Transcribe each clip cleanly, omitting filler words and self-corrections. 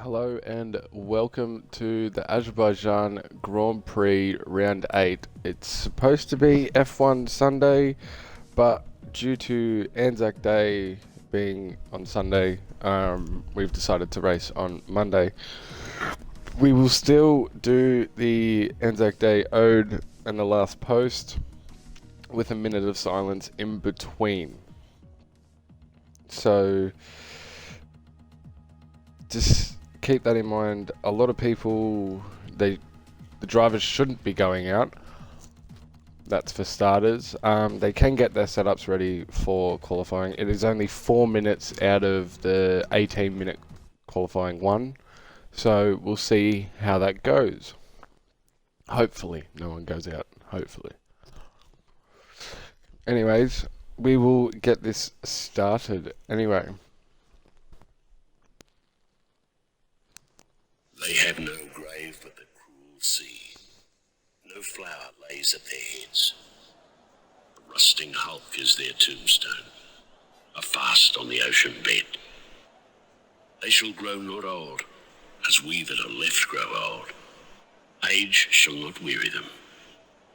Hello and welcome to the Azerbaijan Grand Prix Round 8. It's supposed to be F1 Sunday, but due to Anzac Day being on Sunday, we've decided to race on Monday. We will still do the Anzac Day Ode and the last post with a minute of silence in between. So just keep that in mind. A lot of people, the drivers shouldn't be going out. That's for starters. They can get their setups ready for qualifying. It is only 4 minutes out of the 18-minute qualifying one. So we'll see how that goes. Hopefully no one goes out. Hopefully. Anyways, we will get this started. Anyway. They have no grave but the cruel sea. No flower lays at their heads. A rusting hulk is their tombstone, a fast on the ocean bed. They shall grow not old, as we that are left grow old. Age shall not weary them,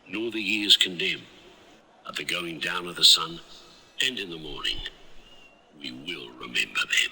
nor the years condemn. At the going down of the sun, and in the morning, we will remember them.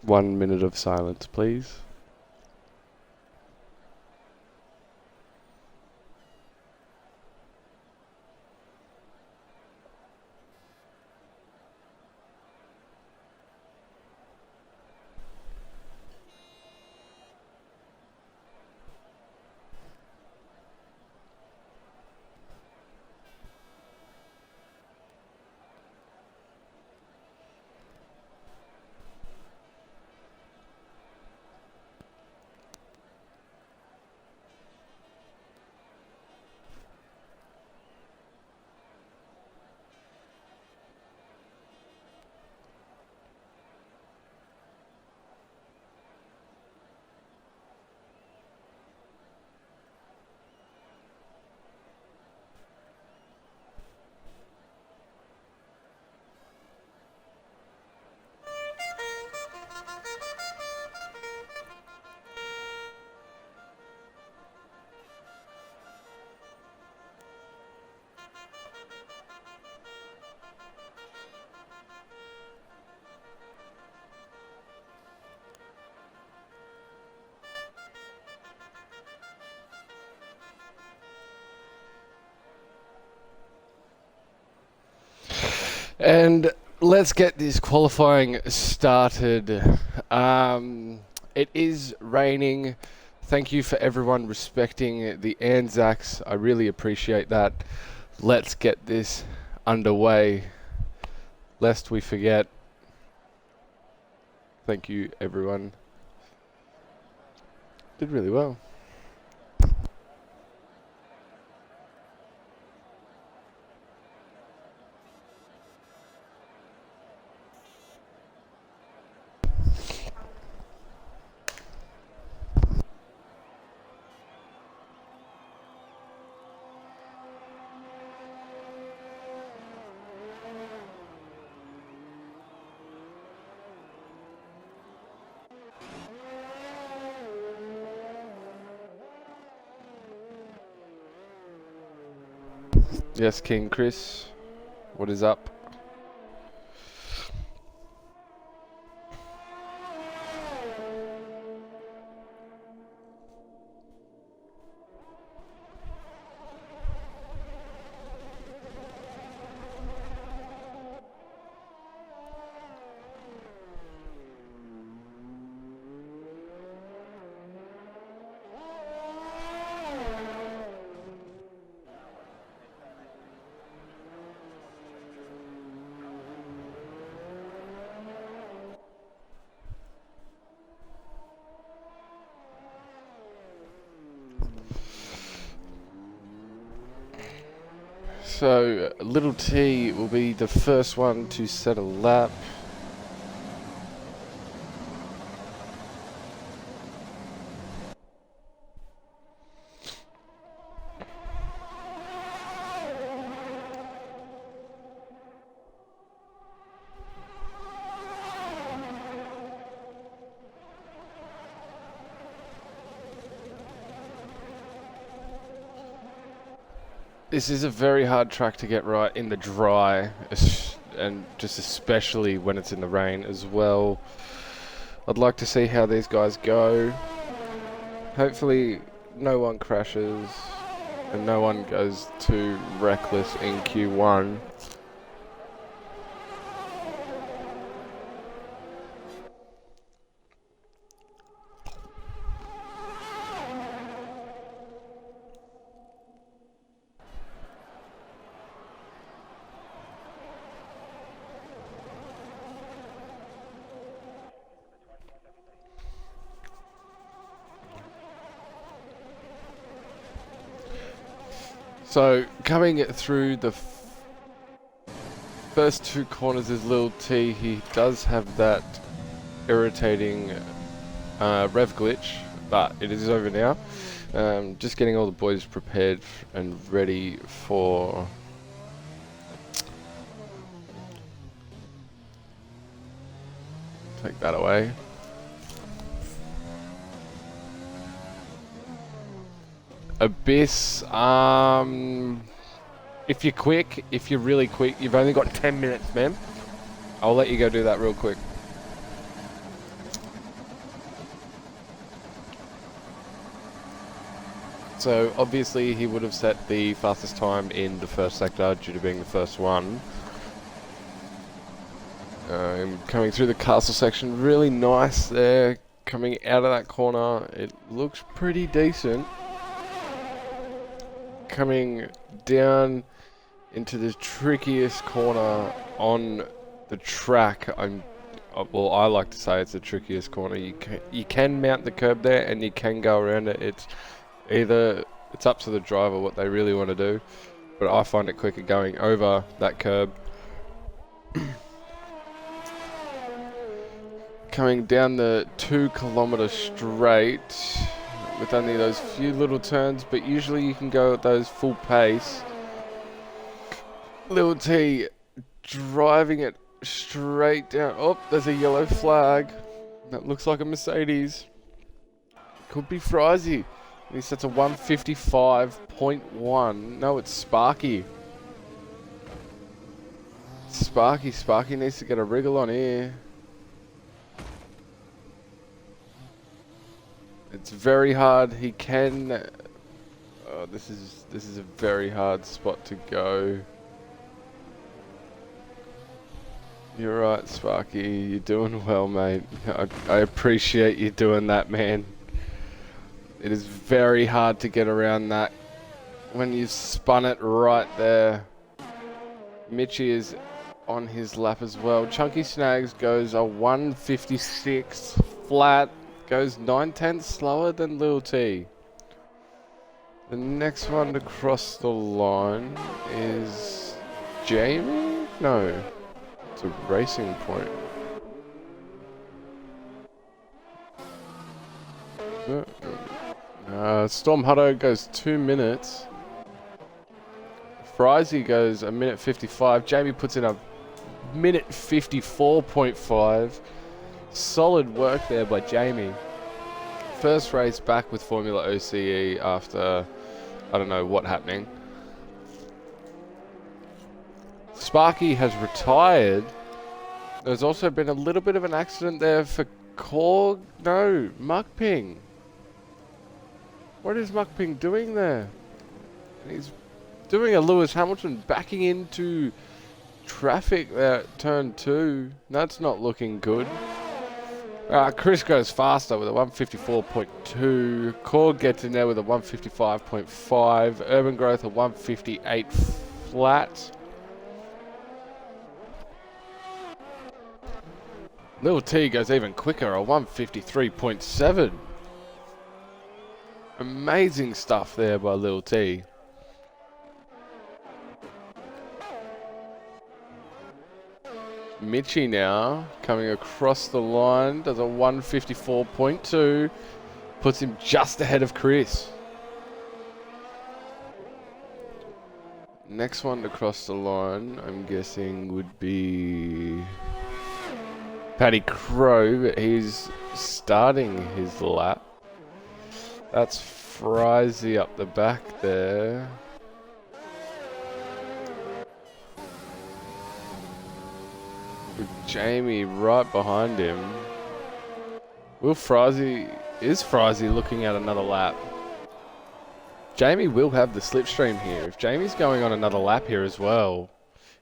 One minute of silence, please. And let's get this qualifying started. It is raining. Thank you for everyone respecting the Anzacs. I really appreciate that. Let's get this underway, lest we forget. Thank you, everyone. Did really well. Yes, King Chris. What is up? So, Little T will be the first one to set a lap. This is a very hard track to get right in the dry, and just especially when it's in the rain as well. I'd like to see how these guys go. Hopefully no one crashes and no one goes too reckless in Q1. So, coming through the first two corners is Lil T. He does have that irritating rev glitch, but it is over now. Just getting all the boys prepared and ready for take that away. Abyss, if you're quick, if you're really quick, you've only got 10 minutes, man. I'll let you go do that real quick. So, obviously, he would have set the fastest time in the first sector due to being the first one. Coming through the castle section, really nice there. Coming out of that corner, it looks pretty decent. Coming down into the trickiest corner on the track. Well, I like to say it's the trickiest corner. You can mount the curb there and you can go around it. It's up to the driver what they really want to do, but I find it quicker going over that curb. Coming down the 2-kilometer straight with only those few little turns, but usually you can go at those full pace. Lil T driving it straight down. Oh, there's a yellow flag. That looks like a Mercedes. Could be Frizy. He sets a 155.1. No, it's Sparky. Sparky needs to get a wriggle on here. It's very hard. He can. Oh, this is a very hard spot to go. You're right, Sparky. You're doing well, mate. I appreciate you doing that, man. It is very hard to get around that when you spun it right there. Mitchie is on his lap as well. Chunky Snags goes a 156 flat. Goes 9/10 slower than Lil T. The next one to cross the line is Jamie? No, it's a Racing Point. Storm Hutto goes 2 minutes. Frizy goes 1:55. Jamie puts in a 1:54.5. Solid work there by Jamie. First race back with FormulaOCE after I don't know what happening. Sparky has retired. There's also been a little bit of an accident there for Korg. No, Mukping. What is Mukping doing there? He's doing a Lewis Hamilton backing into traffic there at turn 2. That's not looking good. Chris goes faster with a 1:54.2. Korg gets in there with a 1:55.5. Urban Growth a 1:58 flat. Lil T goes even quicker, a 1:53.7. Amazing stuff there by Lil T. Mitchie now coming across the line, does a 1:54.2, puts him just ahead of Chris. Next one to cross the line, I'm guessing, would be Paddy Crow, but he's starting his lap. That's Frizy up the back there. With Jamie right behind him. Is Frizy looking at another lap? Jamie will have the slipstream here. If Jamie's going on another lap here as well,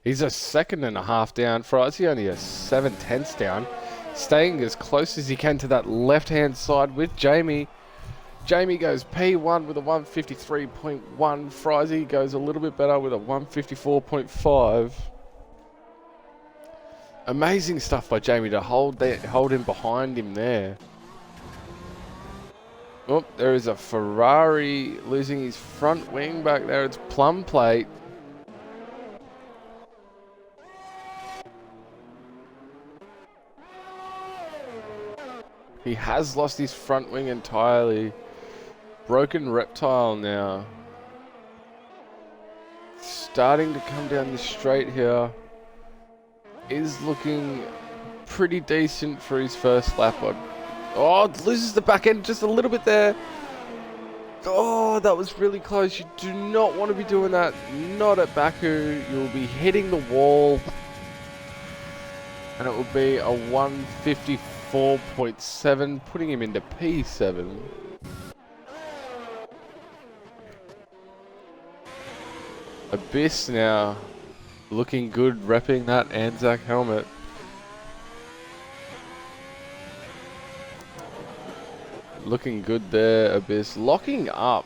he's a 1.5 down. Frizy only a 7/10 down. Staying as close as he can to that left-hand side with Jamie. Jamie goes P1 with a 1:53.1. Frizy goes a little bit better with a 1:54.5. Amazing stuff by Jamie to hold him behind him there. Oh, there is a Ferrari losing his front wing back there. It's Plum Plate. He has lost his front wing entirely. Broken Reptile now. Starting to come down the straight here. Is looking pretty decent for his first lap on. Oh, loses the back end just a little bit there. Oh, that was really close. You do not want to be doing that. Not at Baku. You'll be hitting the wall. And it will be a 1:54.7, putting him into P7. Abyss now. Looking good, repping that Anzac helmet. Looking good there, Abyss. Locking up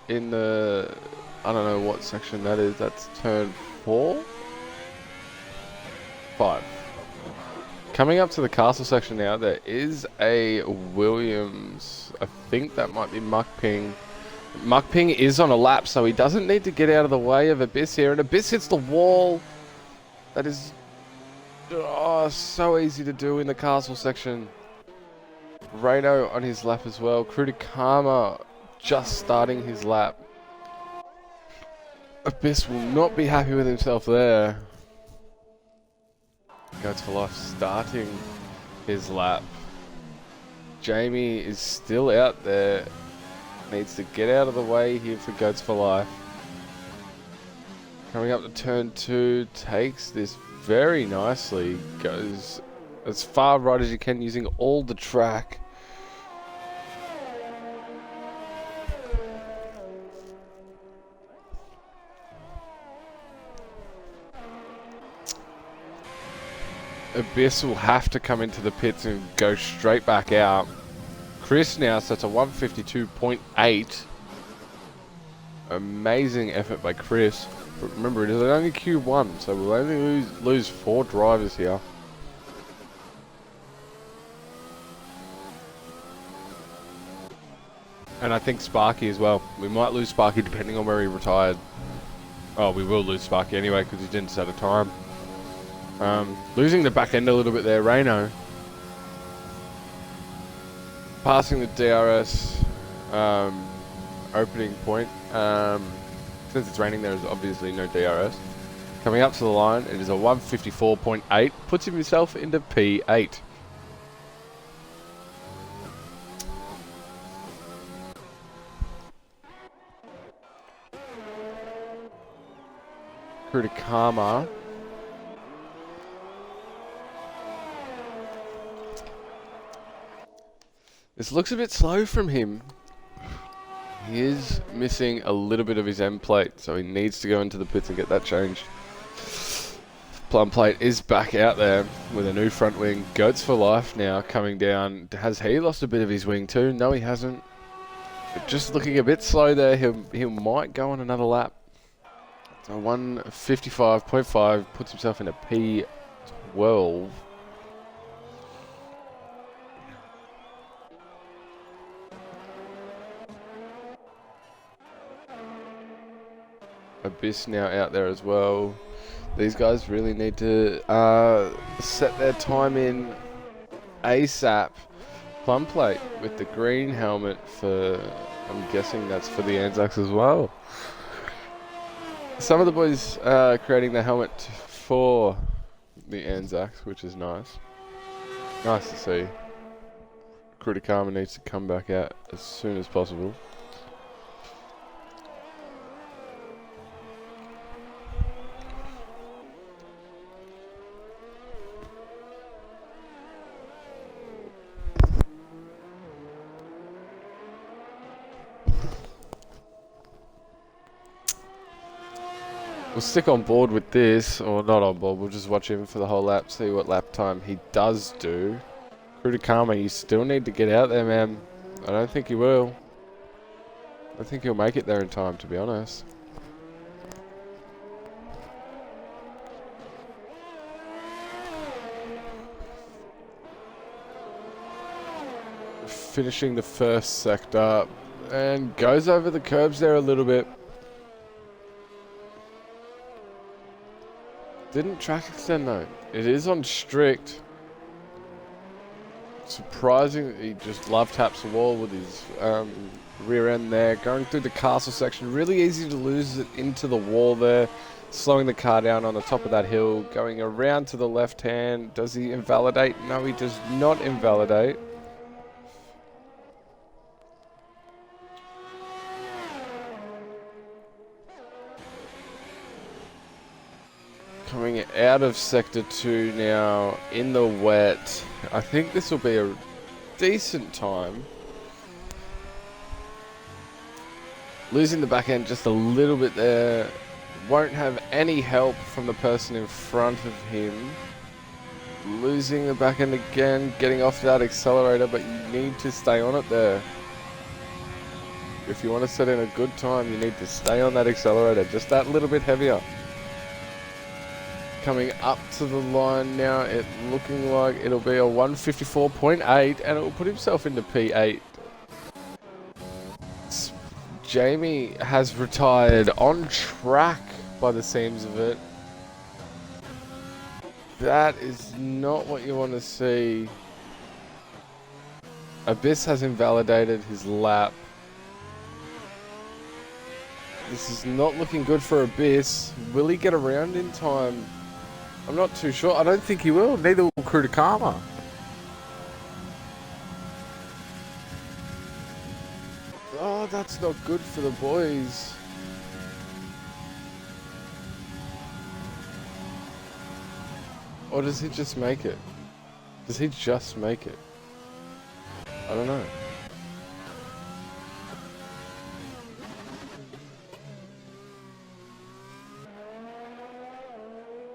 in the... I don't know what section that is. That's turn 4? 5. Coming up to the castle section now, there is a Williams. I think that might be Mukping. Mukping is on a lap, so he doesn't need to get out of the way of Abyss here. And Abyss hits the wall. That is so easy to do in the castle section. Rado on his lap as well. Krutikama just starting his lap. Abyss will not be happy with himself there. Goats for Life starting his lap. Jamie is still out there. Needs to get out of the way here for Goats for Life. Coming up to turn 2, takes this very nicely. Goes as far right as you can using all the track. Abyss will have to come into the pits and go straight back out. Chris now sets a 1:52.8. Amazing effort by Chris. But remember, it is only Q1, so we'll only lose 4 drivers here. And I think Sparky as well. We might lose Sparky depending on where he retired. Oh, we will lose Sparky anyway because he didn't set a time. Losing the back end a little bit there. Reno passing the DRS opening point. Since it's raining, there is obviously no DRS. Coming up to the line, it is a 154.8. Puts himself into P8. Kurikama. This looks a bit slow from him. He is missing a little bit of his end plate, so he needs to go into the pits and get that changed. Plum plate is back out there with a new front wing. Goats for life now coming down. Has he lost a bit of his wing too? No, he hasn't. But just looking a bit slow there. He might go on another lap. So 155.5 puts himself in a P12. Abyss now out there as well. These guys really need to set their time in ASAP. Plum plate with the green helmet for, I'm guessing that's for the Anzacs as well. Some of the boys are creating the helmet for the Anzacs, which is nice. Nice to see. Kurikama needs to come back out as soon as possible. We'll stick on board with this, or not on board, we'll just watch him for the whole lap, see what lap time he does do. Kurikama, you still need to get out there, man. I don't think he will. I don't think he'll make it there in time, to be honest. Finishing the first sector, and goes over the curbs there a little bit. Didn't track extend though. It is on strict. Surprising that he just love taps the wall with his rear end there. Going through the castle section. Really easy to lose it into the wall there. Slowing the car down on the top of that hill. Going around to the left hand. Does he invalidate? No, he does not invalidate. Coming out of Sector 2 now, in the wet. I think this will be a decent time. Losing the back end just a little bit there. Won't have any help from the person in front of him. Losing the back end again, getting off that accelerator, but you need to stay on it there. If you want to set in a good time, you need to stay on that accelerator, just that little bit heavier. Coming up to the line now, it looking like it'll be a 154.8 and it will put himself into P8. Jamie has retired on track by the seams of it. That is not what you want to see. Abyss has invalidated his lap. This is not looking good for Abyss. Will he get around in time? I'm not too sure. I don't think he will. Neither will Kurikama. Oh, that's not good for the boys. Or does he just make it? Does he just make it? I don't know.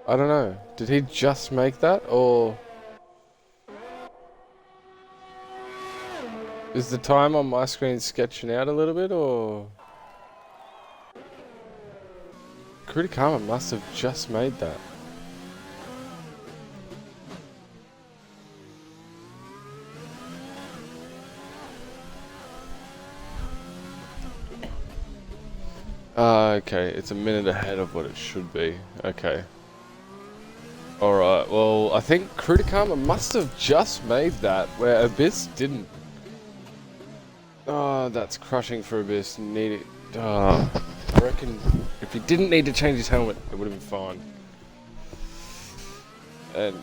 I don't know. Did he just make that, or is the time on my screen sketching out a little bit, or Kurikama must have just made that. Okay, it's a minute ahead of what it should be. Okay. Alright, well, I think Krudakama must have just made that, where Abyss didn't. Oh, that's crushing for Abyss. Need it. Oh, I reckon if he didn't need to change his helmet, it would have been fine. And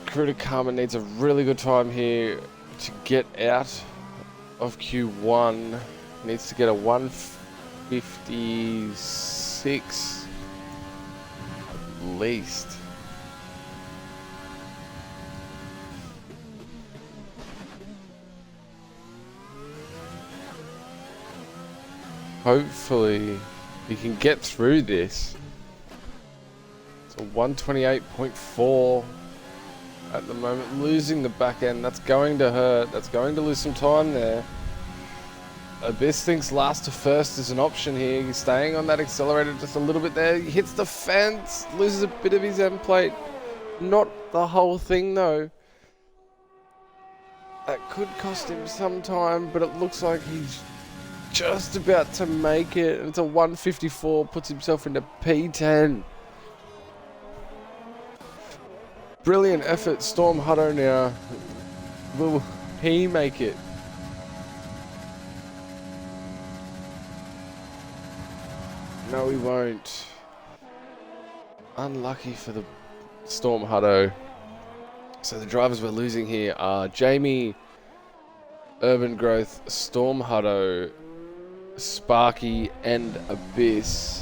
Krudakama needs a really good time here to get out of Q1. Needs to get a 156 at least. Hopefully he can get through this. It's a 128.4 at the moment, losing the back end. That's going to hurt. That's going to lose some time there. Abyss thinks last to first is an option here. He's staying on that accelerator just a little bit there. He hits the fence, loses a bit of his end plate. Not the whole thing though. That could cost him some time, but it looks like he's just about to make it. It's a 154, puts himself into P10. Brilliant effort, Storm Hutto now. Will he make it? No, he won't. Unlucky for the Storm Hutto. So the drivers we're losing here are Jamie, Urban Growth, Storm Hutto, Sparky, and Abyss.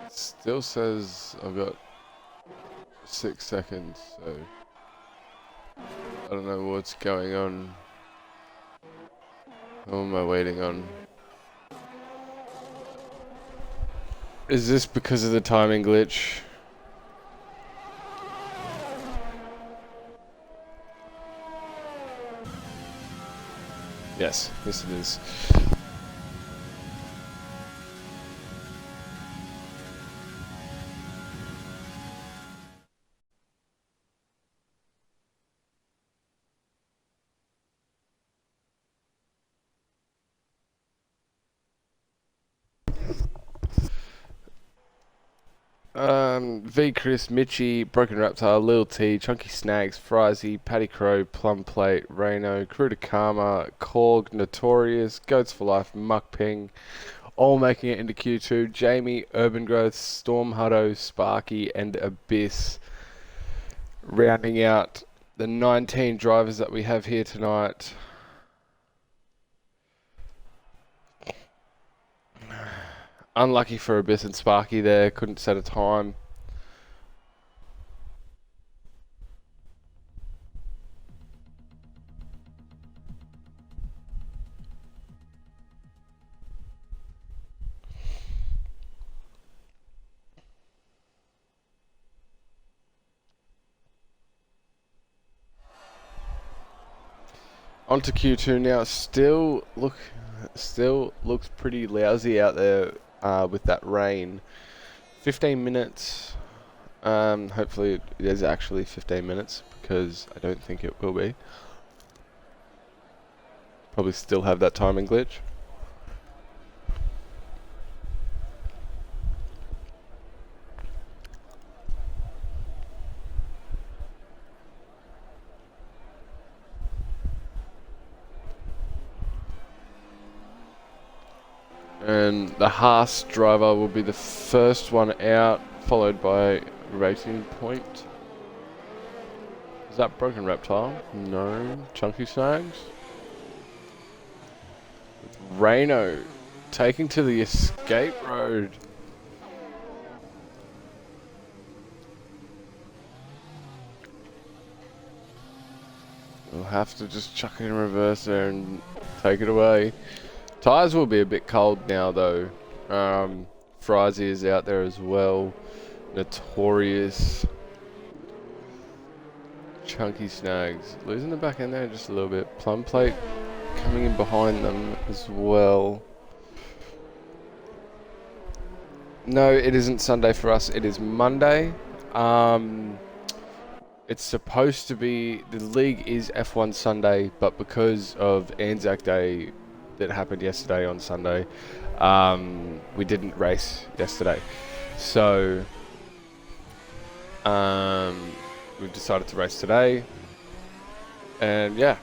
Still says I've got 6 seconds, so I don't know what's going on. What am I waiting on? Is this because of the timing glitch? Yes, yes it is. V Chris, Mitchie, Broken Reptile, Lil T, Chunky Snags, Frizy, Paddy Crow, Plum Plate, Reno, Krudakama, Korg, Notorious, Goats for Life, Muckping, all making it into Q2. Jamie, Urban Growth, Storm Hutto, Sparky, and Abyss rounding out the 19 drivers that we have here tonight. Unlucky for Abyss and Sparky there, couldn't set a time. Onto Q2 now. Still looks pretty lousy out there with that rain. 15 minutes. Hopefully it is actually 15 minutes because I don't think it will be. Probably still have that timing glitch. And the Haas driver will be the first one out, followed by Racing Point. Is that Broken Reptile? No. Chunky Snags? Reno taking to the escape road. We'll have to just chuck it in reverse there and take it away. Tyres will be a bit cold now though. Frizy is out there as well. Notorious. Chunky Snags. Losing the back end there just a little bit. Plum Plate coming in behind them as well. No, it isn't Sunday for us. It is Monday. It's supposed to be, the league is F1 Sunday, but because of Anzac Day that happened yesterday on Sunday, we didn't race yesterday. So we've decided to race today. And yeah,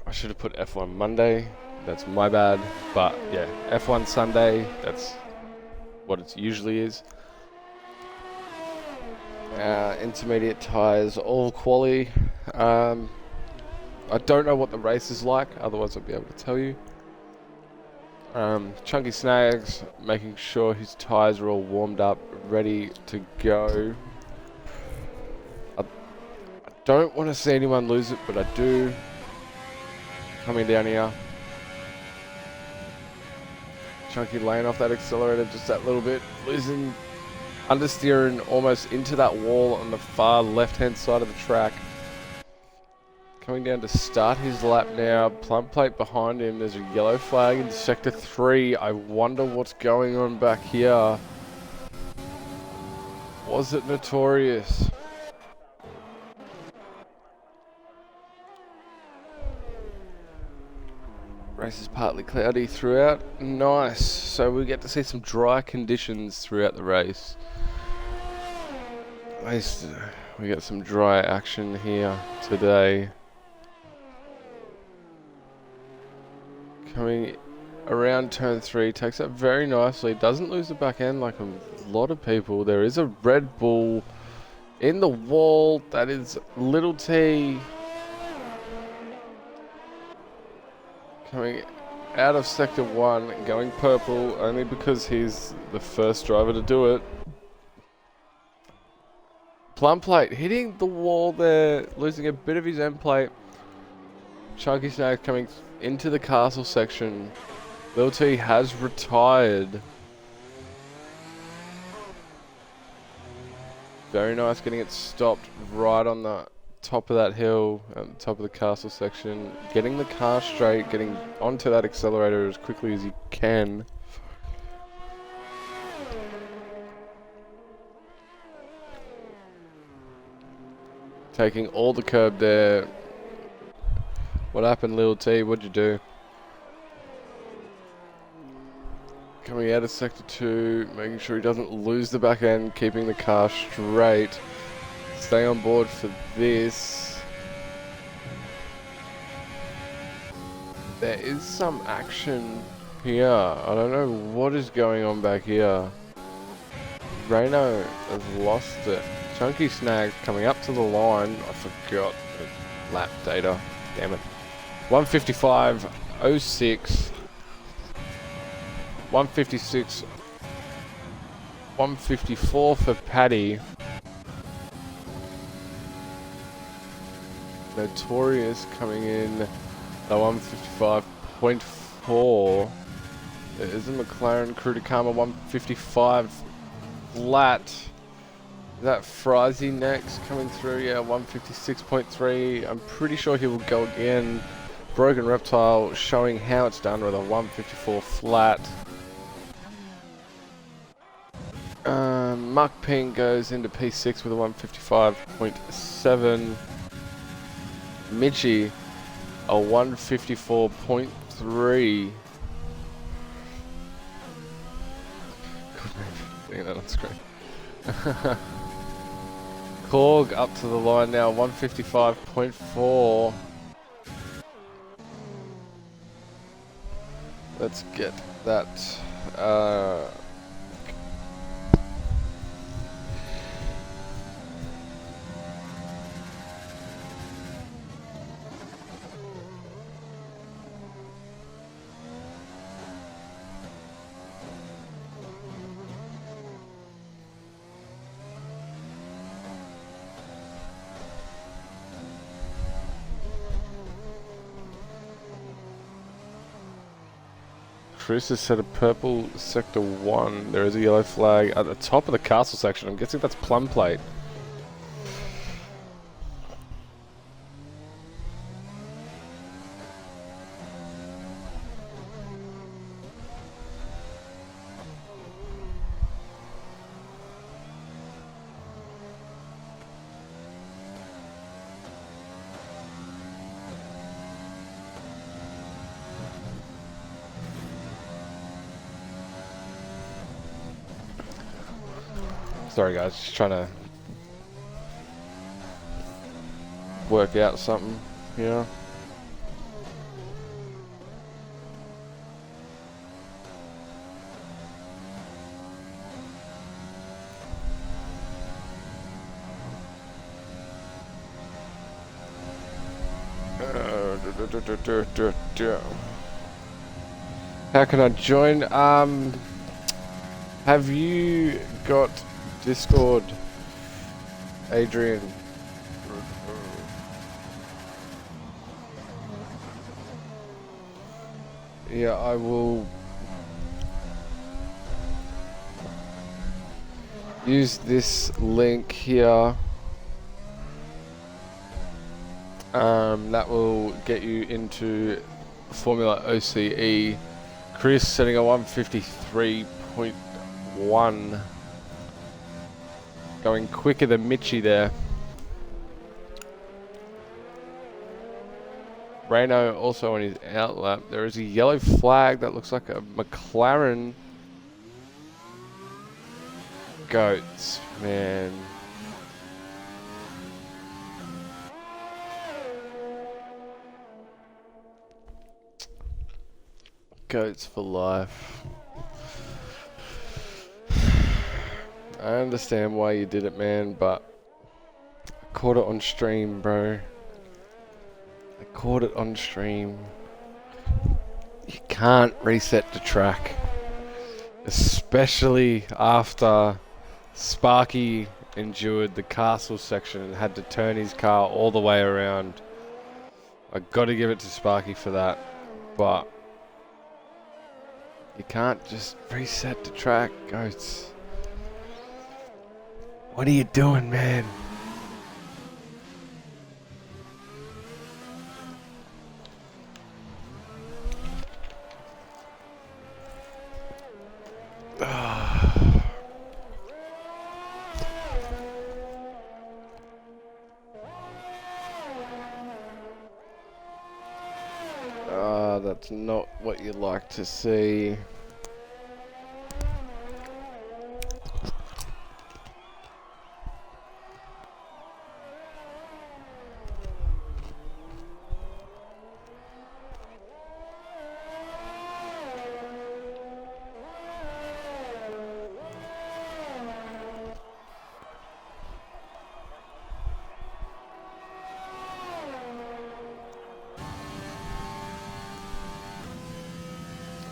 I should have put F1 Monday. That's my bad. But yeah, F1 Sunday, that's what it usually is. Intermediate tyres, all quali. I don't know what the race is like, otherwise I'd be able to tell you. Chunky Snags, making sure his tyres are all warmed up, ready to go. I don't want to see anyone lose it, but I do. Coming down here. Chunky laying off that accelerator just that little bit, losing, understeering almost into that wall on the far left-hand side of the track. Coming down to start his lap now. Plum plate behind him. There's a yellow flag in sector 3. I wonder what's going on back here. Was it notorious? Race is partly cloudy throughout. Nice. So we get to see some dry conditions throughout the race. At least we get some dry action here today. Coming around turn 3, takes that very nicely. Doesn't lose the back end like a lot of people. There is a Red Bull in the wall. That is Little T. Coming out of sector 1, going purple only because he's the first driver to do it. Plum plate hitting the wall there, losing a bit of his end plate. Chunky Snag coming into the castle section. Lil T has retired. Very nice getting it stopped right on the top of that hill, at the top of the castle section. Getting the car straight, getting onto that accelerator as quickly as you can. Taking all the curb there. What happened, Lil T? What'd you do? Coming out of sector 2, making sure he doesn't lose the back end, keeping the car straight. Stay on board for this. There is some action here. I don't know what is going on back here. Reno has lost it. Chunky Snag coming up to the line. I forgot the lap data. Damn it. 155.06. 156. 154 for Paddy. Notorious coming in at 155.4. There is a McLaren Crew to Karma 155 flat. Is that Frizy next coming through? Yeah, 156.3. I'm pretty sure he will go again. Broken Reptile showing how it's done with a 154 flat. Muck Ping goes into P6 with a 155.7. Mitchie, a 154.3. Seeing that on screen. Korg up to the line now, 155.4. Let's get that. Chris has set a purple sector 1. There is a yellow flag at the top of the castle section. I'm guessing that's Plum Plate. Sorry guys, just trying to work out something, you know. How can I join? Have you got Discord, Adrian? Yeah, I will use this link here. That will get you into FormulaOCE. Chris setting a 153.1. Going quicker than Mitchie there. Reno also on his outlap. There is a yellow flag that looks like a McLaren. Goats, man. Goats for life. I understand why you did it, man, but I caught it on stream, bro. I caught it on stream. You can't reset the track. Especially after Sparky endured the castle section and had to turn his car all the way around. I gotta give it to Sparky for that, but you can't just reset the track, Goats. What are you doing, man? That's not what you like to see.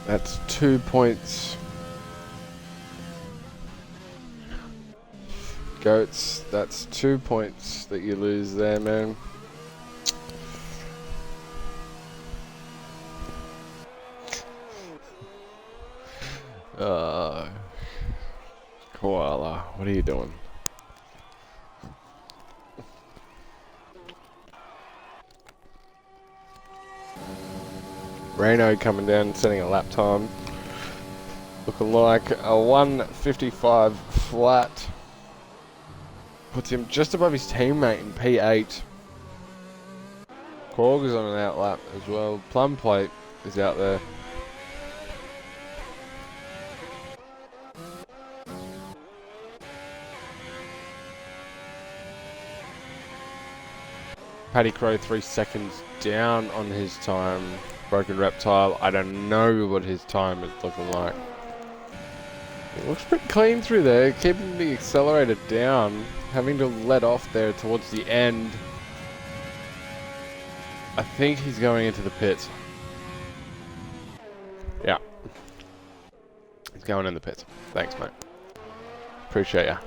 That's 2 points. Goats, that's 2 points that you lose there, man. Koala, what are you doing? Reno coming down, setting a lap time. Looking like a 155 flat. Puts him just above his teammate in P8. Korg is on an outlap as well. Plum Plate is out there. Paddy Crow 3 seconds down on his time. Broken Reptile, I don't know what his time is looking like. It looks pretty clean through there, keeping the accelerator down, having to let off there towards the end. I think he's going into the pits. Yeah. He's going in the pits. Thanks, mate. Appreciate ya.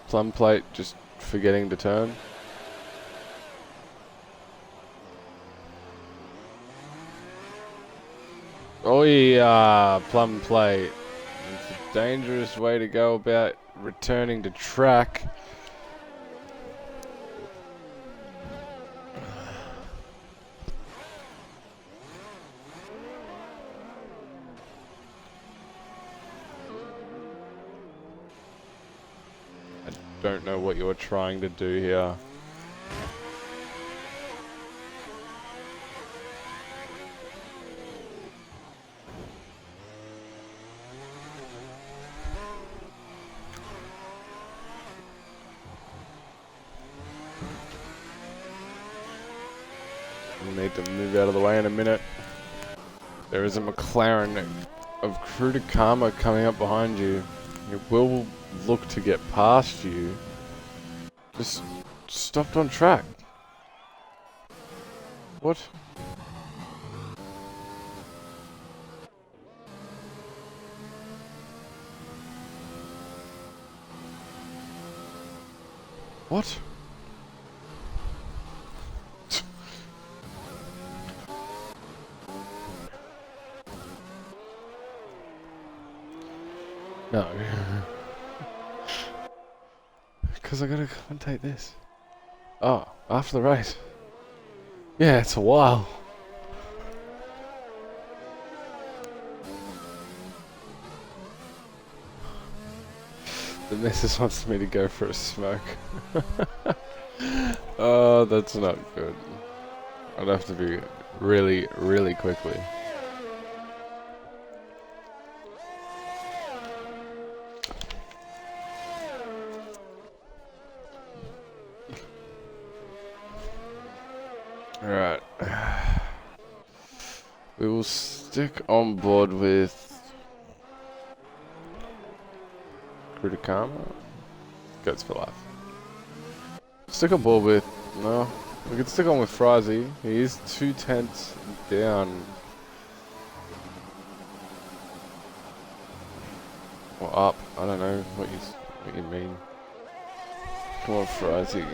Plum Plate just forgetting to turn. Oh yeah, Plum Plate. It's a dangerous way to go about returning to track. I don't know what you're trying to do here. You need to move out of the way in a minute. There is a McLaren of Karma coming up behind you. It will look to get past you. Just stopped on track. What? What? No. Because I gotta commentate this. Oh, after the race. Yeah, it's a while. The missus wants me to go for a smoke. Oh, that's not good. I'd have to be really, really quickly. Alright. We will stick on board with Karma. Goats for life. Stick on board with... No. We can stick on with Frizy. He is 2 tenths down. Or up. I don't know what you mean. Come on, Frizy.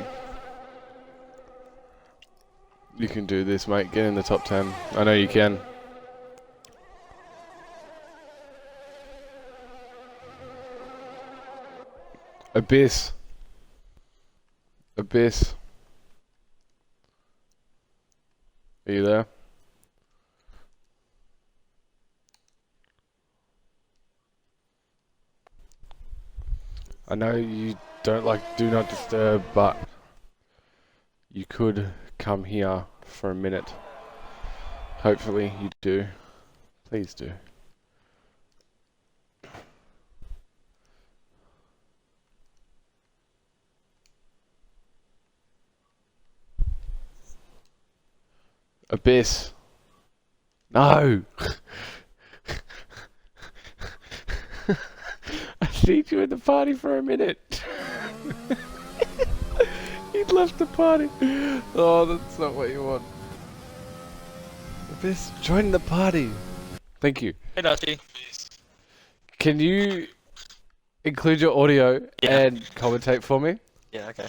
You can do this, mate. Get in the top 10. I know you can. Abyss. Abyss. Are you there? I know you don't like Do Not Disturb, but you could come here for a minute. Hopefully you do. Please do. Abyss. No! I need you in the party for a minute. He'd left the party. Oh, that's not what you want. Abyss, join the party. Thank you. Hey, Dusty. Can you include your audio Yeah. and commentate for me? Yeah, okay.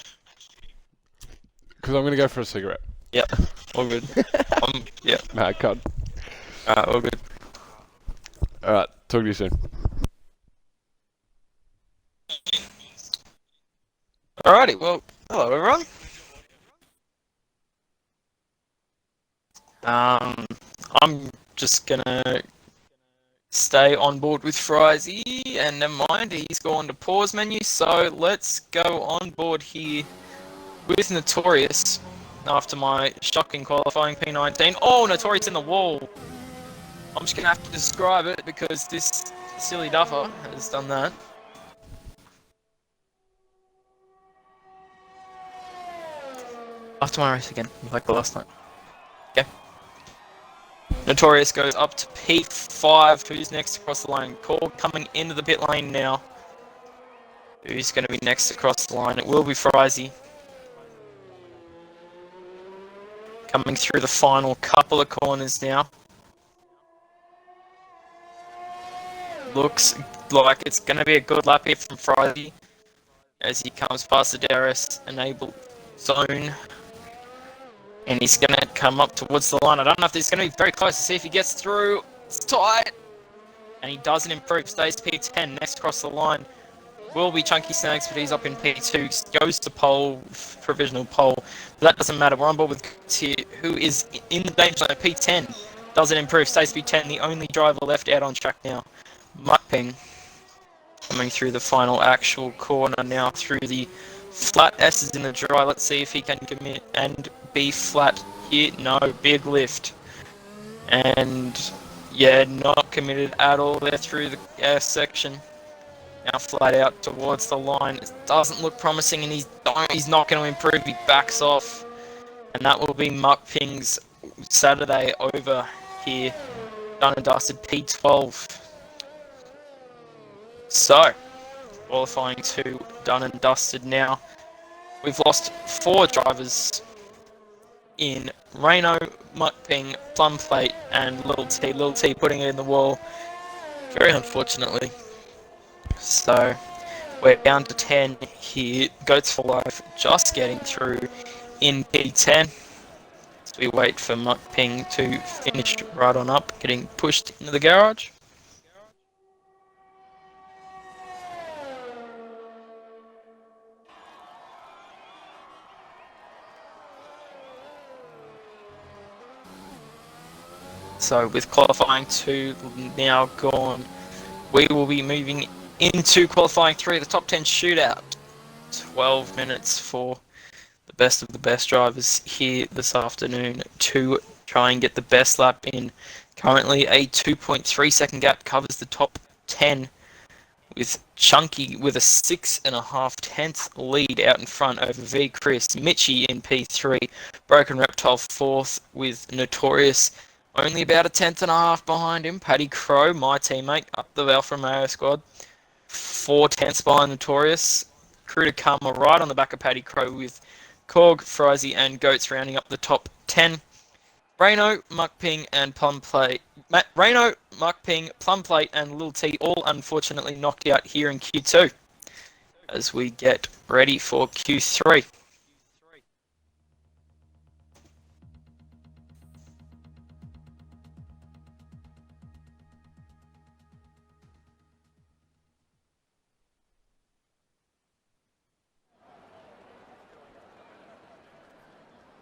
Because I'm going to go for a cigarette. Yep, all good. Yeah. Nah, I can't. All good. Alright, talk to you soon. Alrighty, well, hello everyone. I'm just gonna stay on board with Frizy, and never mind, he's gone to pause menu, so let's go on board here with Notorious after my shocking qualifying P19. Oh, Notorious in the wall! I'm just gonna have to describe it because this silly duffer has done that. After my race again, like the last night. Okay. Notorious goes up to P5. Who's next across the line? Call coming into the pit lane now. Who's going to be next across the line? It will be Frizy. Coming through the final couple of corners now. Looks like it's going to be a good lap here from Frizy as he comes past the DRS enable zone. And he's going to come up towards the line. I don't know if this is going to be very close to see if he gets through. It's tight. And he doesn't improve. Stays P10. Next across the line will be Chunky Snags, but he's up in P2. Goes to pole, provisional pole. But that doesn't matter. We're on board with Tier, who is in the danger zone. P10. Doesn't improve. Stays P10. The only driver left out on track now. Muckping. Coming through the final actual corner now through the flat S is in the dry. Let's see if he can commit and be flat here. No, big lift. And yeah, not committed at all there through the S section. Now flat out towards the line. It doesn't look promising, and he's not going to improve. He backs off, and that will be Muck Ping's Saturday over here. Done and dusted P12. So, qualifying 2 done and dusted now. We've lost 4 drivers in Reno, Muckping, Plum Plate, and Little T. Little T putting it in the wall, very unfortunately. So, we're down to 10 here. Goats for Life just getting through in P10. So we wait for Muckping to finish right on up, getting pushed into the garage. So with qualifying 2 now gone, we will be moving into qualifying 3, the top 10 shootout. 12 minutes for the best of the best drivers here this afternoon to try and get the best lap in. Currently a 2.3 second gap covers the top 10, with Chunky with a 6.5 tenths lead out in front over V Chris. Mitchie in P3, Broken Reptile 4th, with Notorious only about a 10.5 behind him. Paddy Crow, my teammate, up the Alpha Romeo squad, 4 tenths behind Notorious. Crew to Karma right on the back of Paddy Crow, with Korg, Frizy, and Goats rounding up the top 10. Reno, Muckping, and Plum Plate. Reno, Muckping, Plum Plate, and Lil T all unfortunately knocked out here in Q2 as we get ready for Q3.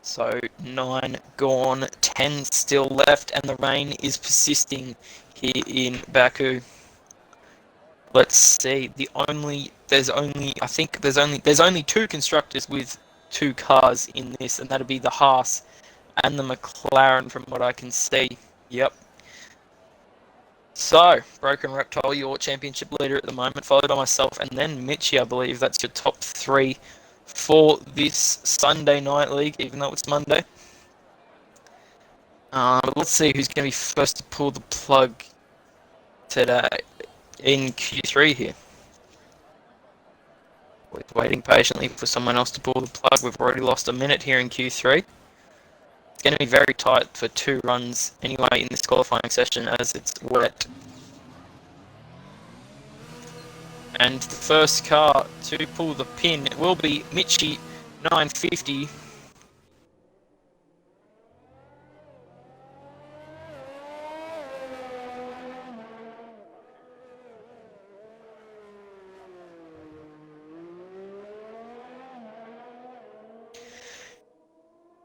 So 9 gone, 10 still left, and the rain is persisting here in Baku. Let's see. There's only 2 constructors with 2 cars in this, and that'll be the Haas and the McLaren from what I can see. Yep. So, Broken Reptile, your championship leader at the moment, followed by myself, and then Mitchie, I believe. That's your top 3 for this Sunday night league, even though it's Monday. Let's see who's going to be first to pull the plug today in Q3 here. We're waiting patiently for someone else to pull the plug. We've already lost a minute here in Q3. It's going to be very tight for 2 runs anyway in this qualifying session as it's wet. And the first car to pull the pin will be Mitchie 950.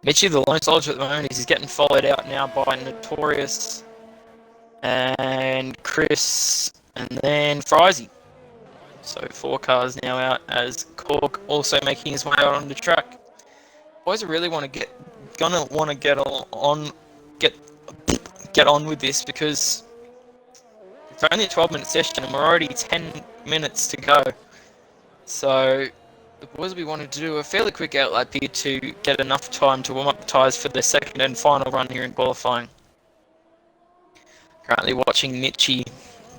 Mitchie, the lone soldier at the moment, he's getting followed out now by Notorious and Chris and then Frizy. So 4 cars now out as Cork also making his way out on the track. Boys, I really want to get on with this because it's only a 12-minute session and we're already 10 minutes to go. So the boys will be wanting to do a fairly quick outlap here to get enough time to warm up the tyres for the second and final run here in qualifying. Currently watching Mitchie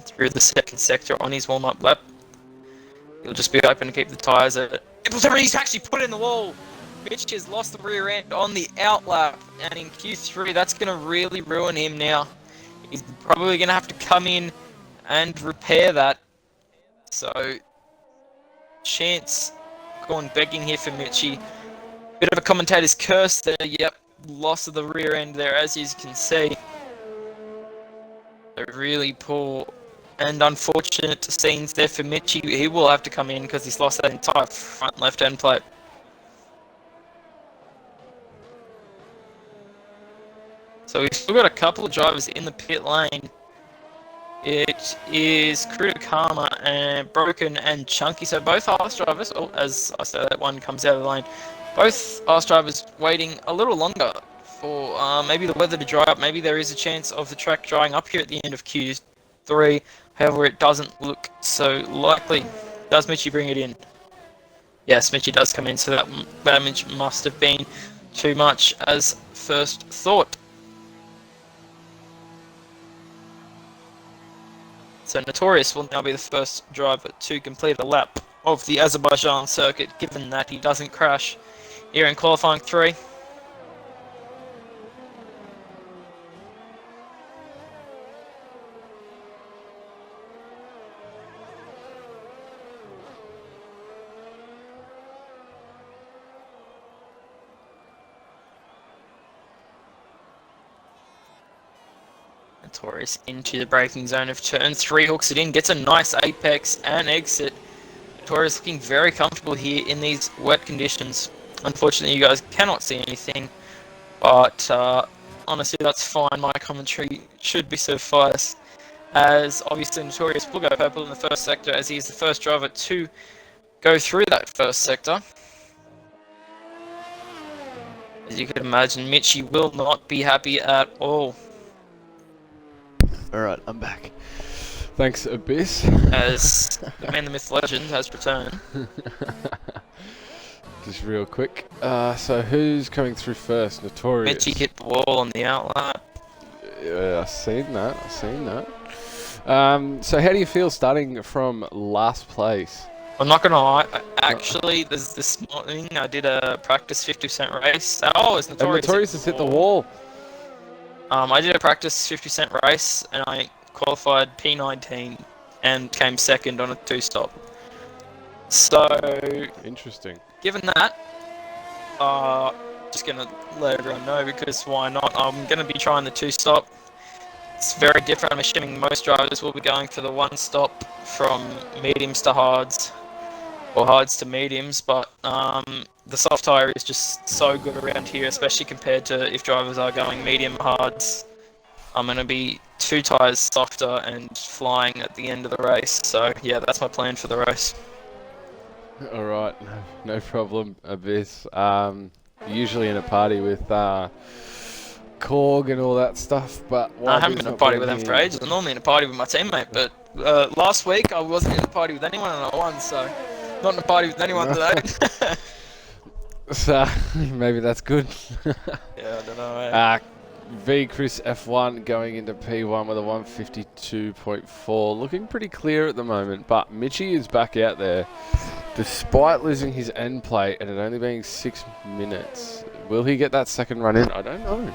through the second sector on his warm-up lap. He'll just be hoping to keep the tyres at it. He's actually put in the wall. Mitch has lost the rear end on the outlap, and in Q3, that's going to really ruin him now. He's probably going to have to come in and repair that. So, chance going begging here for Mitchie. Bit of a commentator's curse there. Yep, loss of the rear end there, as you can see. A really poor and unfortunate scenes there for Mitchie. He will have to come in because he's lost that entire front left-hand plate. So we've still got a couple of drivers in the pit lane. It is Crew Karma and Broken and Chunky. So both Haas drivers, as I say that one comes out of the lane, both Haas drivers waiting a little longer for maybe the weather to dry up. Maybe there is a chance of the track drying up here at the end of Q3. 3. However, it doesn't look so likely. Does Mitchie bring it in? Yes, Mitchie does come in, so that damage must have been too much as first thought. So Notorious will now be the first driver to complete a lap of the Azerbaijan circuit, given that he doesn't crash here in qualifying 3. Notorious into the braking zone of turn 3, hooks it in, gets a nice apex and exit. Notorious looking very comfortable here in these wet conditions. Unfortunately, you guys cannot see anything, but honestly, that's fine. My commentary should be suffice, as obviously Notorious will go purple in the first sector, as he is the first driver to go through that first sector. As you can imagine, Mitchie will not be happy at all. Alright, I'm back. Thanks, Abyss. As the man, the myth, legend has returned. Just real quick. So who's coming through first? Notorious. Mitchie hit the wall on the outlap. Yeah, I've seen that. So how do you feel starting from last place? I'm not gonna lie, actually, this morning I did a practice 50% race. Oh, it's And Notorious. Notorious has hit the wall. I did a practice 50% race and I qualified P19 and came second on a 2-stop. So, Interesting. given that, just gonna let everyone know, because why not? I'm gonna be trying the 2-stop. It's very different. I'm assuming most drivers will be going for the 1-stop from mediums to hards, or hards to mediums, but the soft tyre is just so good around here, especially compared to if drivers are going medium hards. I'm going to be 2 tyres softer and flying at the end of the race, so yeah, that's my plan for the race. Alright, no problem, Abyss. Usually in a party with Korg and all that stuff, but I haven't been in a party with them for ages. I'm normally in a party with my teammate, but last week I wasn't in a party with anyone and I won, so not in a party with anyone today. So maybe that's good. Yeah, I don't know. V Chris F1 going into P1 with a 152.4, looking pretty clear at the moment, but Mitchie is back out there despite losing his end plate and it only being 6 minutes. Will he get that second run in? I don't know.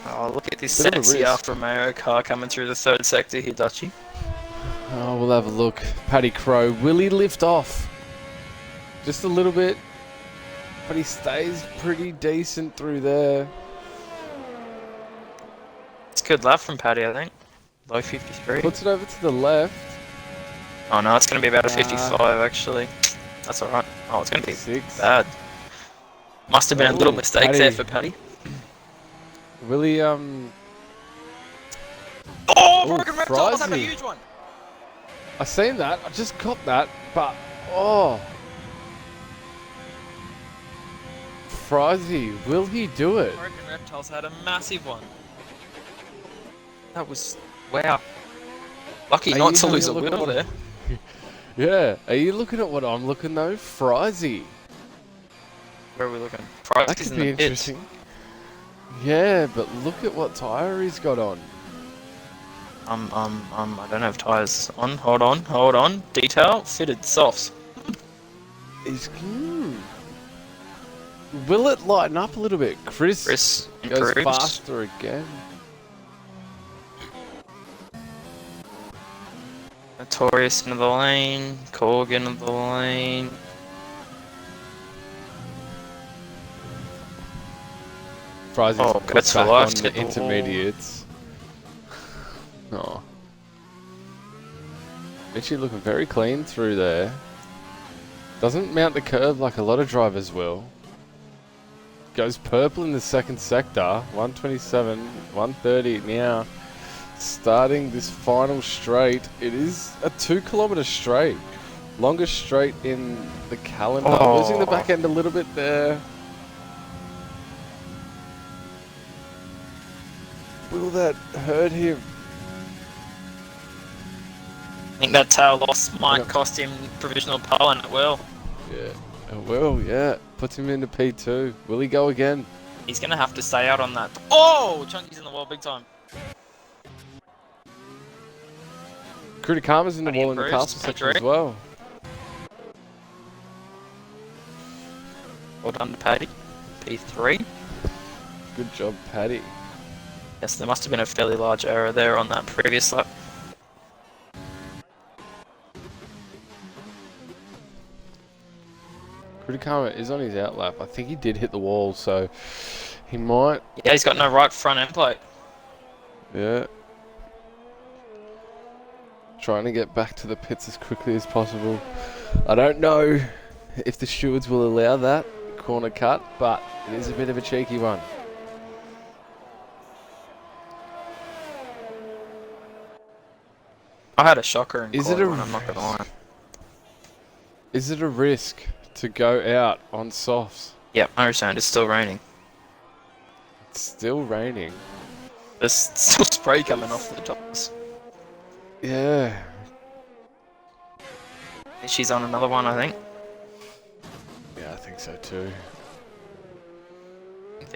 Oh, look at this Bit of a sexy risk. Alfa Romeo car coming through the 3rd sector here, Dutchie. Oh, we'll have a look. Paddy Crow, will he lift off? Just a little bit, but he stays pretty decent through there. It's a good lap from Paddy, I think. Low 53. Puts it over to the left. Oh no, it's going to be about a 55 actually. That's alright. Oh, it's going to be 6. bad. Must have been a little Oh, mistake Paddy. there for Paddy. Will he, Oh, Ooh, broken reptile, that's a Frizy. huge one. I seen that, I just copped that, but, oh. Frizy, will he do it? Broken reptiles had a massive one. That was, wow. Lucky Are not you to having lose a a look at wheel what- there. Yeah, are you looking at what I'm looking though? Frizy. Where are we looking? That Price could be interesting. Yeah, but look at what tyre he's got on. I don't have tyres on. Hold on. Detail, fitted, softs. He's Will it lighten up a little bit? Chris Chris goes improved. faster again. Notorious into the lane. Korg into the lane. Frizy's Oh, put that's for back life on to the hit the wall. intermediates. Oh. Mitchie looking very clean through there. Doesn't mount the curve like a lot of drivers will. Goes purple in the 2nd sector. 127, 130 now. Starting this final straight. It is a 2-kilometer straight. Longest straight in the calendar. Oh. Losing the back end a little bit there. Will that hurt him? think that tail loss might cost him provisional pole, and it will. Yeah. Oh, well, yeah. Puts him into P2. Will he go again? He's going to have to stay out on that. Oh! Chunky's in the wall big time. Kritikama's in the Plenty wall in the improved, castle section P3. as well. Well done to Paddy. P3. Good job, Paddy. Yes, there must have been a fairly large error there on that previous lap. Kritikama is on his outlap. I think he did hit the wall, so he might. Yeah, he's got no right front end plate. Yeah. Trying to get back to the pits as quickly as possible. I don't know if the stewards will allow that corner cut, but it is a bit of a cheeky one. I had a shocker in Is quarter it a one, I'm not gonna lie. Is it a risk to go out on softs? Yep, I understand. It's still raining. It's still raining. There's still spray coming off the tops. Yeah. She's on another one, I think. Yeah, I think so too.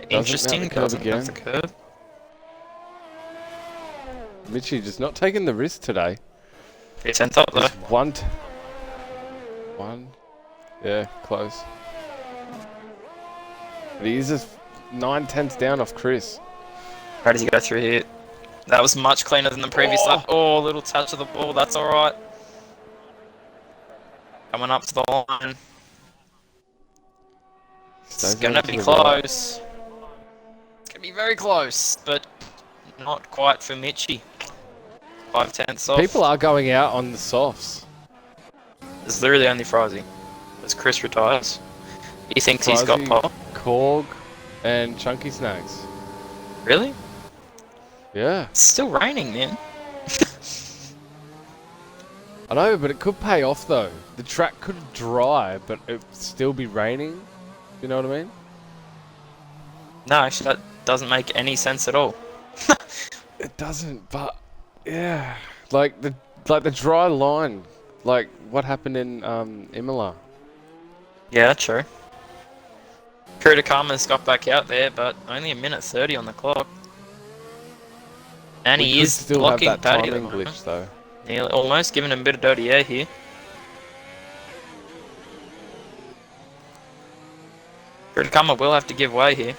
Interesting. Doesn't mount the curve. Mitchie just not taking the risk today. It's 10th up though. Just one. Yeah, close. But he is just 9/10 down off Chris. How does he go through here? That was much cleaner than the previous lap. Oh, little touch of the ball. That's all right. Coming up to the line. It's gonna be close. It's gonna be very close, but not quite for Mitchie. 5/10 off. People are going out on the softs. It's literally only Frizy. As Chris retires. He thinks he's got pole. Korg and Chunky Snags. Really? Yeah. It's still raining, man. I know, but it could pay off though. The track could dry, but it'd still be raining. You know what I mean? No, actually, that doesn't make any sense at all. It doesn't, but yeah, like the dry line, like what happened in Imola. Yeah, true. Kritikama's got back out there, but only a minute 30 on the clock. And he is still blocking have that Paddy timing glitch though. Nearly, almost giving him a bit of dirty air here. Kritikama will have to give way here.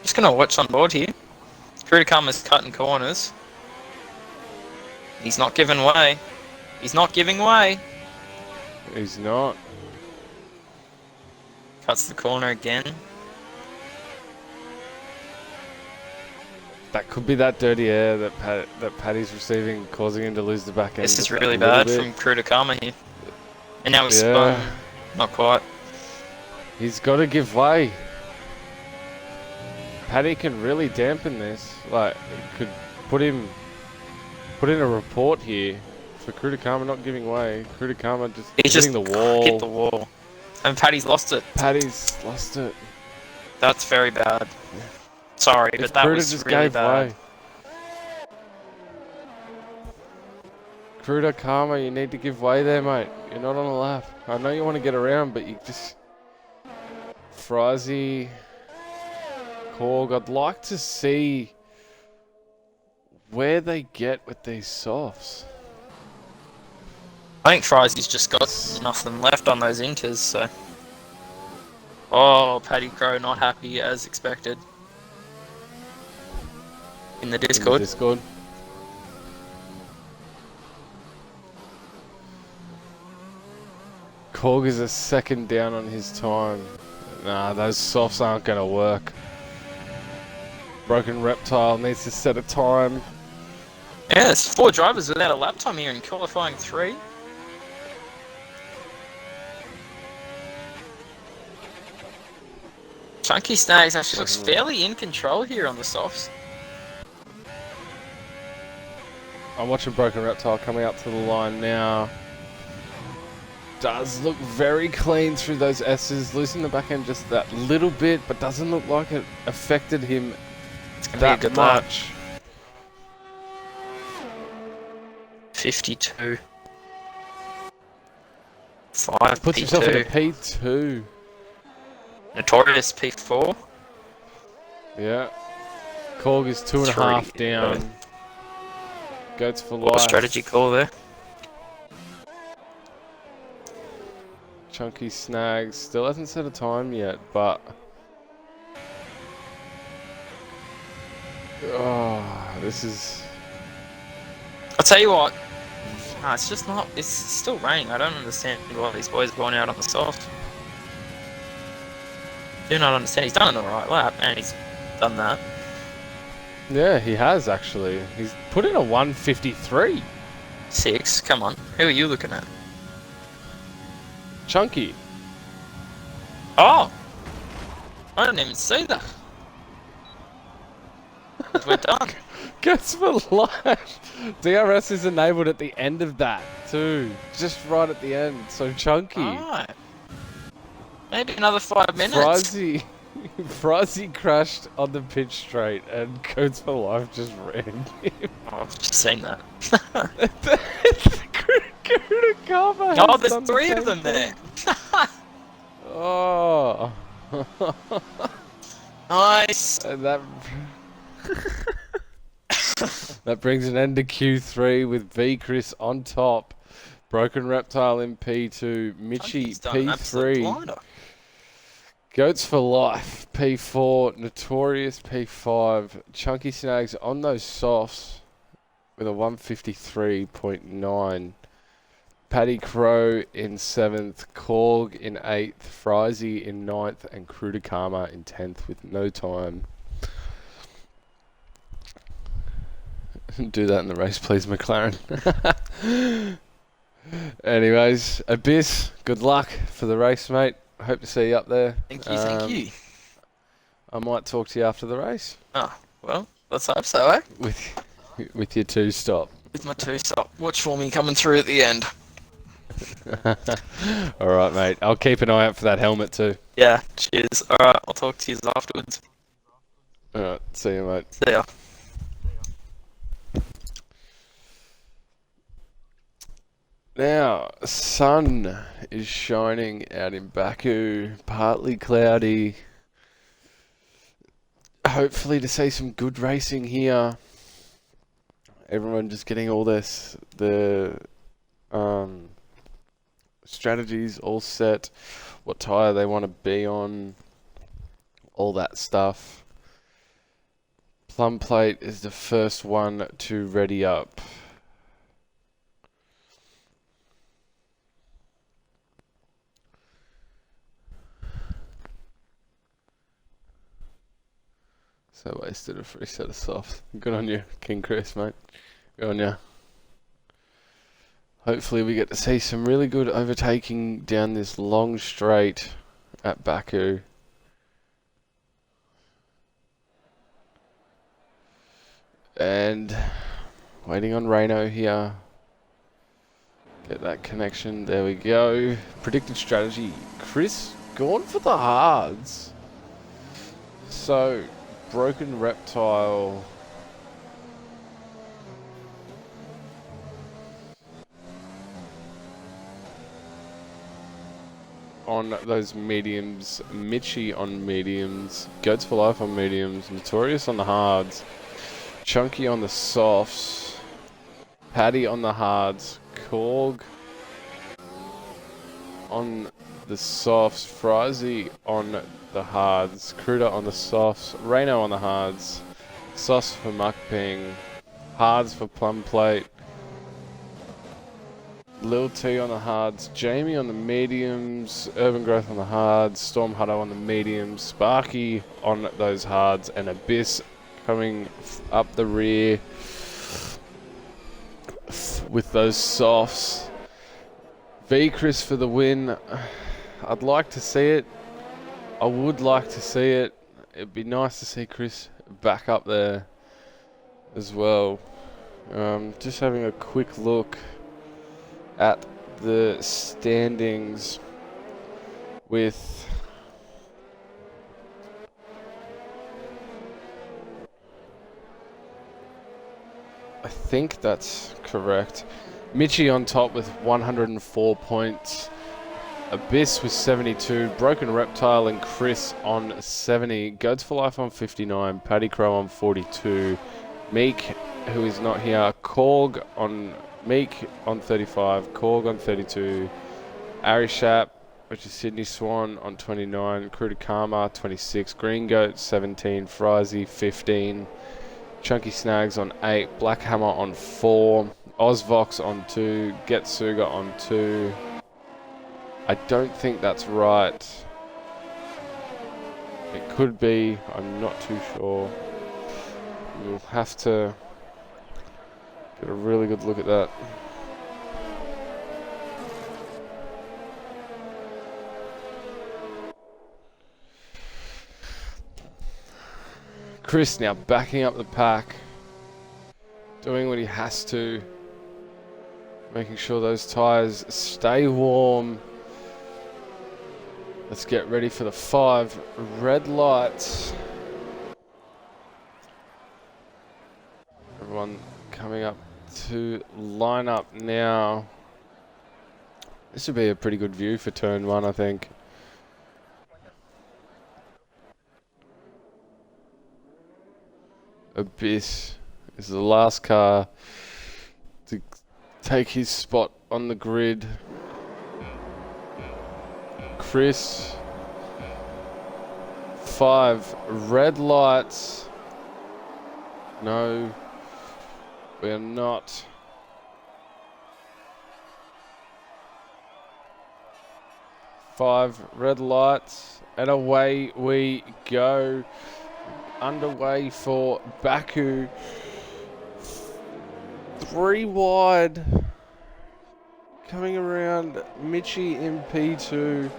Just gonna watch on board here. Kritikama's cutting corners. He's not giving way. He's not giving way. He's not. Cuts the corner again. That could be that dirty air that Paddy's receiving, causing him to lose the back end. This is really bad from Kritikama here. And now he's spun. Not quite. He's got to give way. Paddy can really dampen this. Like, could put in a report here for Kritikama not giving way. Kritikama just hitting the wall. Hit the wall. And Paddy's lost it. Paddy's lost it. That's very bad. Yeah. Sorry, but that was just really gave bad. way. Kritikama, you need to give way there, mate. You're not on a lap. I know you want to get around, but you just... Frizy... Korg, I'd like to see where they get with these softs. I think Fryzy's just got nothing left on those inters, so... Oh, Paddy Crow not happy as expected. In the Discord. Korg is a second down on his time. Nah, those softs aren't going to work. Broken Reptile needs to set a time. Yeah, there's 4 drivers without a lap time here in qualifying 3. Chunky Snags actually looks fairly in control here on the softs. I'm watching Broken Reptile coming up to the line now. Does look very clean through those S's, losing the back end just that little bit, but doesn't look like it affected him It's gonna that be a good lap. much. 52. 5 Puts himself in a P2. P2. Notorious P4. Yeah. Korg is 2.5 down. Goats for What a life. strategy call there. Chunky Snags still hasn't set a time yet, but this is. I'll tell you what. It's just not. It's still raining. I don't understand why these boys are going out on the soft. Do not understand. He's done an alright lap, and he's done that. Yeah, he has actually. He's put in a 153. 6. Come on. Who are you looking at? Chunky. Oh! I didn't even see that. We're done. Goats for life. DRS is enabled at the end of that too. Just right at the end. So Chunky. Alright. Maybe another 5 minutes. Frizzy crashed on the pitch straight and Goats for Life just ran him. Oh, I've just seen that. Oh, there's 3 of them there. Oh. Nice. And that that brings an end to Q3 with V Chris on top. Broken Reptile in P2. Mitchie P3. Goats for Life P4. Notorious P5. Chunky Snags on those softs with a 153.9. Paddy Crow in 7th, Korg in 8th, Frizzy in 9th, and Krudakama in 10th with no time. Do that in the race, please, McLaren. Anyways, Abyss, good luck for the race, mate. I hope to see you up there. Thank you, thank you. I might talk to you after the race. Oh, well, let's hope so, eh? With your 2-stop. With my 2-stop. Watch for me coming through at the end. Alright, mate. I'll keep an eye out for that helmet too. Yeah, cheers. Alright, I'll talk to you afterwards. Alright, see you, mate. See ya. Now, sun is shining out in Baku, partly cloudy. Hopefully to see some good racing here. Everyone just getting all the strategies all set, what tyre they want to be on, all that stuff. Plum Plate is the first one to ready up. So wasted a free set of softs. Good on you, King Chris, mate. Good on you. Hopefully we get to see some really good overtaking down this long straight at Baku. And waiting on Reno here. Get that connection. There we go. Predicted strategy. Chris gone for the hards. So, Broken Reptile. On those mediums, Mitchie on mediums, Goats for Life on mediums, Notorious on the hards, Chunky on the softs, Paddy on the hards, Korg on the softs, Frizzy on the hards, Kruda on the softs, Reno on the hards, Sauce for Mukping, hards for Plum Plate, Lil T on the hards, Jamie on the mediums, Urban Growth on the hards, Storm Hutto on the mediums, Sparky on those hards, and Abyss coming up the rear with those softs. V Chris for the win. I'd like to see it. I would like to see it. It'd be nice to see Chris back up there as well. Just having a quick look at the standings with think that's correct. Mitchie on top with 104 points. Abyss with 72. Broken Reptile and Chris on 70. Goats for Life on 59. Paddy Crow on 42. Meek, who is not here. Korg on... Meek on 35. Korg on 32. Arishap, which is Sydney Swan, on 29. Cruda Karma, 26. Green Goat, 17. Frizy, 15. Chunky Snags on 8. Black Hammer on 4. Ozvox on 2. Getsuga on 2. I don't think that's right. It could be. I'm not too sure. We'll have to get a really good look at that. Chris now backing up the pack, doing what he has to, making sure those tyres stay warm. Let's get ready for the 5 red lights. Everyone coming up to line up now. This would be a pretty good view for turn 1, I think. Abyss is the last car to take his spot on the grid. Chris, 5 red lights. No, we are not. Five red lights, and away we go. Underway for Baku. 3 wide. Coming around, Mitchie in P2.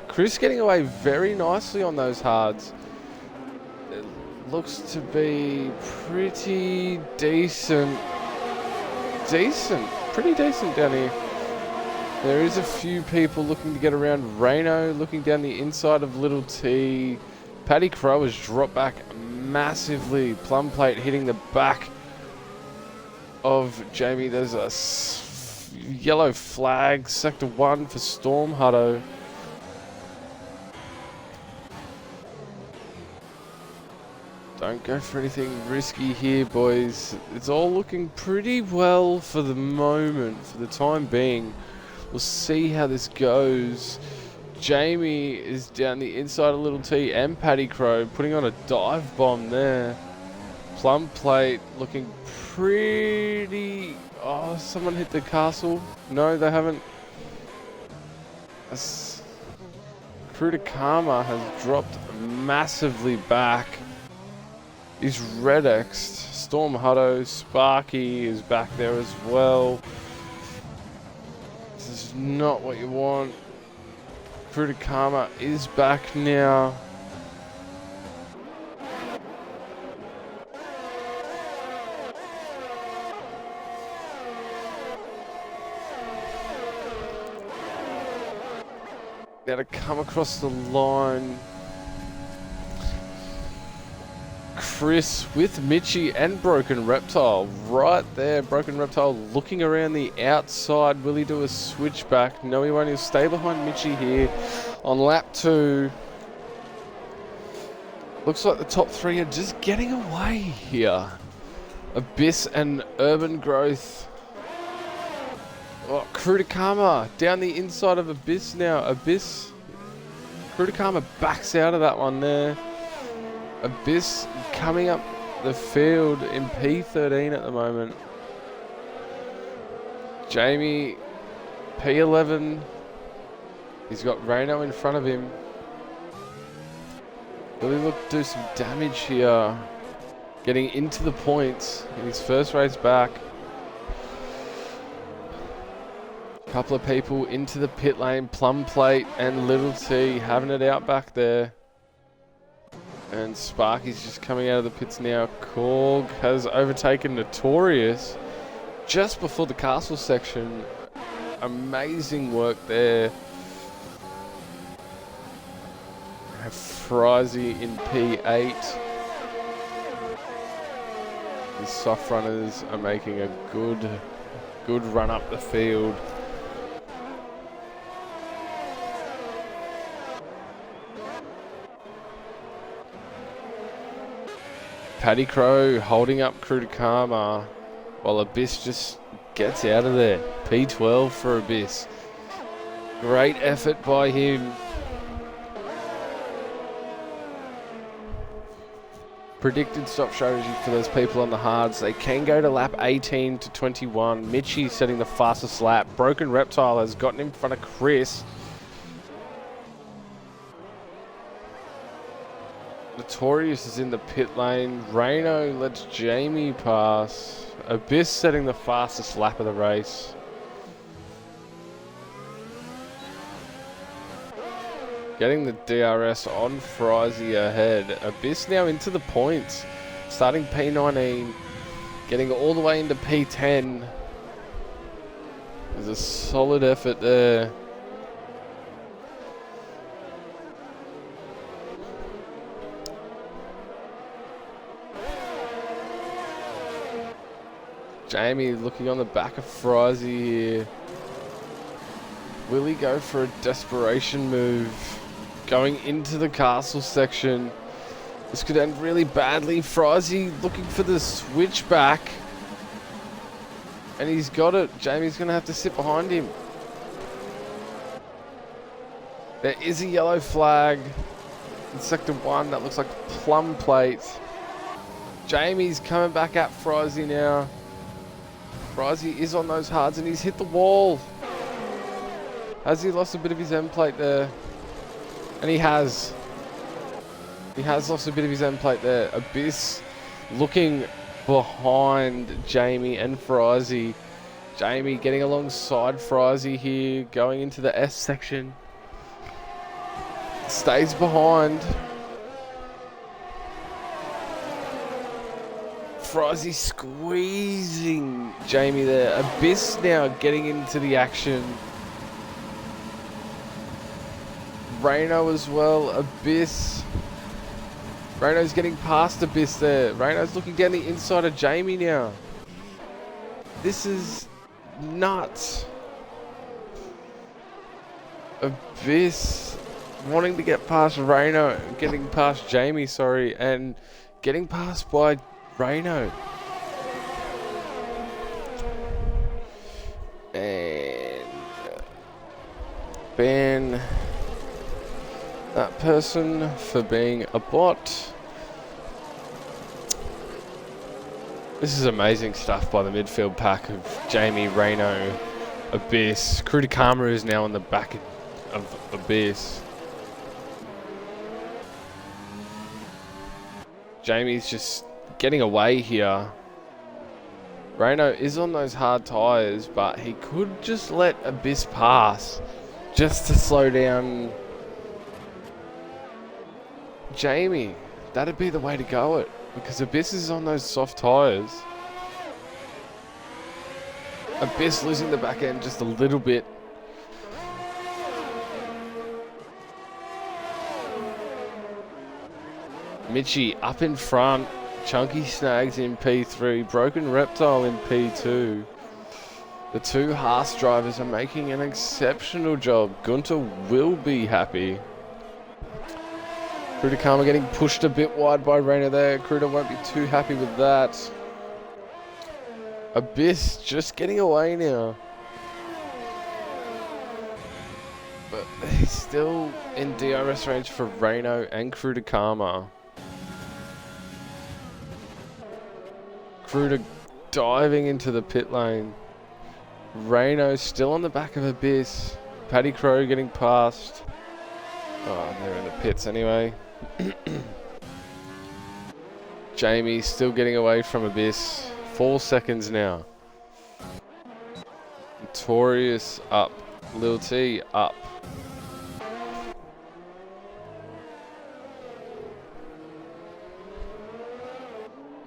Chris getting away very nicely on those hards. It looks to be pretty decent. Pretty decent down here. There is a few people looking to get around. Reno looking down the inside of Little T. Paddy Crow has dropped back massively. Plum Plate hitting the back of Jamie. There's a yellow flag, sector 1 for Storm Hutto. Don't go for anything risky here, boys. It's all looking pretty well for the moment, for the time being. We'll see how this goes. Jamie is down the inside of Little T and Paddy Crow, putting on a dive bomb there. Plum Plate looking pretty... Oh, someone hit the castle. No, they haven't. Cruda Karma has dropped massively back. He's red X'd. Storm Hutto, Sparky is back there as well. This is not what you want. Cruda Karma is back now. Now to come across the line. Chris with Mitchie and Broken Reptile right there. Broken Reptile looking around the outside. Will he do a switchback? No, he won't. He'll stay behind Mitchie here on lap 2. Looks like the top 3 are just getting away here. Abyss and Urban Growth. Oh, Cruda Karma down the inside of Abyss now. Abyss. Cruda Karma backs out of that one there. Abyss coming up the field in P13 at the moment. Jamie, P11. He's got Reno in front of him. Will he look to do some damage here? Getting into the points in his first race back. Couple of people into the pit lane. Plum Plate and Little T having it out back there. And Sparky's just coming out of the pits now. Korg has overtaken Notorious just before the castle section. Amazing work there. Have Frizy in P8. These soft runners are making a good run up the field. Paddy Crow holding up Crew to Karma while Abyss just gets out of there. P12 for Abyss. Great effort by him. Predicted stop strategy for those people on the hards. They can go to lap 18 to 21. Mitchie setting the fastest lap. Broken Reptile has gotten in front of Chris. Notorious is in the pit lane. Reno lets Jamie pass. Abyss setting the fastest lap of the race. Getting the DRS on Frizy ahead. Abyss now into the points. Starting P19. Getting all the way into P10. There's a solid effort there. Jamie looking on the back of Frizy here. Will he go for a desperation move? Going into the castle section. This could end really badly. Frizy looking for the switchback. And he's got it. Jamie's going to have to sit behind him. There is a yellow flag in Sector 1. That looks like a plum plate. Jamie's coming back at Frizy now. Frizy is on those hards and he's hit the wall. Has he lost a bit of his end plate there? And he has. He has lost a bit of his end plate there. Abyss looking behind Jamie and Frizy. Jamie getting alongside Frizy here, going into the S section. Stays behind. Frizy squeezing Jamie there. Abyss now getting into the action. Reno as well. Abyss. Reno's getting past Abyss there. Reno's looking down the inside of Jamie now. This is nuts. Abyss wanting to get past Reno, getting past Jamie, sorry, and getting passed by Reno. And ban that person for being a bot. This is amazing stuff by the midfield pack of Jamie, Reno, Abyss. Crew to Karma is now on the back of Abyss. Jamie's just getting away here. Reno is on those hard tyres, but he could just let Abyss pass just to slow down Jamie. That'd be the way to go it, because Abyss is on those soft tyres. Abyss losing the back end just a little bit. Mitchie up in front. Chunky Snags in P3. Broken Reptile in P2. The two Haas drivers are making an exceptional job. Gunter will be happy. Crew to Karma getting pushed a bit wide by Reno there. Crew won't be too happy with that. Abyss just getting away now. But he's still in DRS range for Reno and Crew to Karma. Crew diving into the pit lane. Reno still on the back of Abyss. Paddy Crow getting past. Oh, they're in the pits anyway. Jamie still getting away from Abyss. 4 seconds now. Notorious up. Lil T up.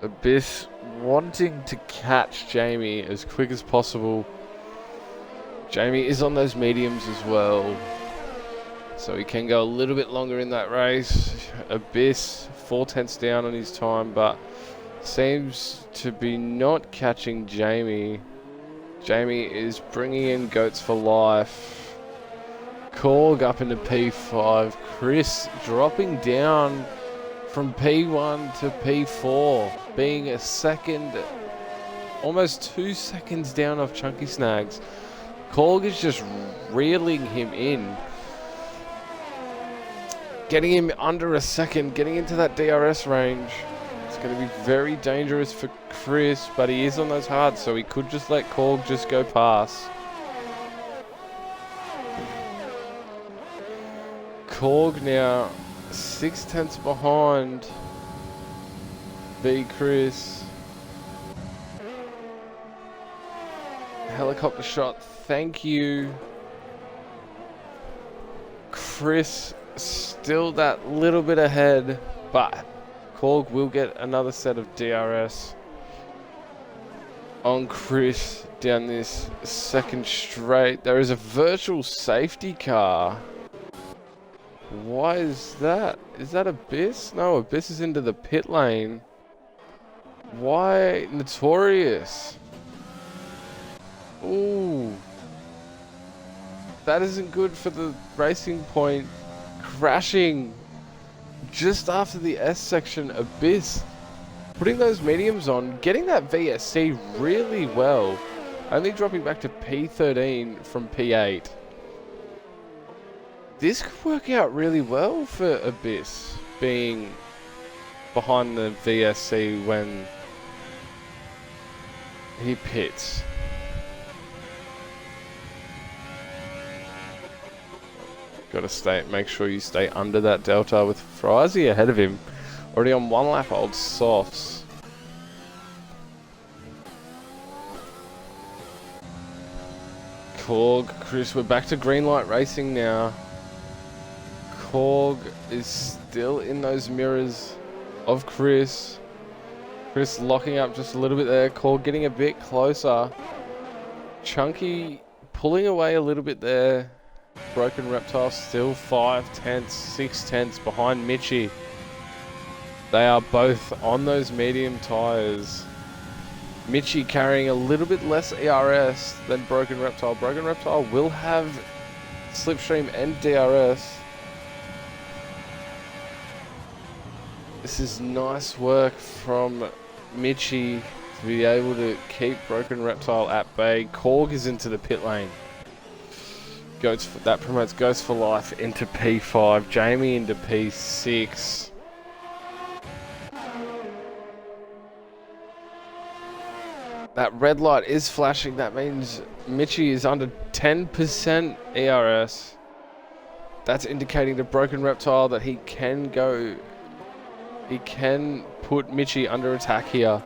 Abyss wanting to catch Jamie as quick as possible. Jamie is on those mediums as well, so he can go a little bit longer in that race. Abyss 4/10 down on his time, but Seems to be not catching Jamie. Jamie is bringing in Goats for Life. Korg up into P5. Chris dropping down from P1 to P4, being a second, almost 2 seconds down off Chunky Snags. Korg is just reeling him in, getting him under a second, getting into that DRS range. It's going to be very dangerous for Chris, but he is on those hards, so he could just let Korg just go past. Korg now 6/10 behind B Chris. Helicopter shot, thank you. Chris still that little bit ahead, but Korg will get another set of DRS on Chris down this second straight. There is a virtual safety car. Why is that? Is that Abyss? No, Abyss is into the pit lane. Why Notorious? Ooh. That isn't good for the Racing Point. Crashing just after the S section. Abyss putting those mediums on, getting that VSC really well. Only dropping back to P13 from P8. This could work out really well for Abyss, being behind the VSC when he pits. Got to make sure you stay under that delta with Frizy ahead of him. Already on 1 lap, old softs. Korg, Chris, we're back to green light racing now. Korg is still in those mirrors of Chris. Chris locking up just a little bit there. Korg getting a bit closer. Chunky pulling away a little bit there. Broken Reptile still 5/10, 6/10 behind Mitchie. They are both on those medium tyres. Mitchie carrying a little bit less ERS than Broken Reptile. Broken Reptile will have slipstream and DRS. This is nice work from Mitchie to be able to keep Broken Reptile at bay. Korg is into the pit lane. That promotes Ghost for Life into P5. Jamie into P6. That red light is flashing. That means Mitchie is under 10% ERS. That's indicating to Broken Reptile that he can go. He can put Mitchie under attack here.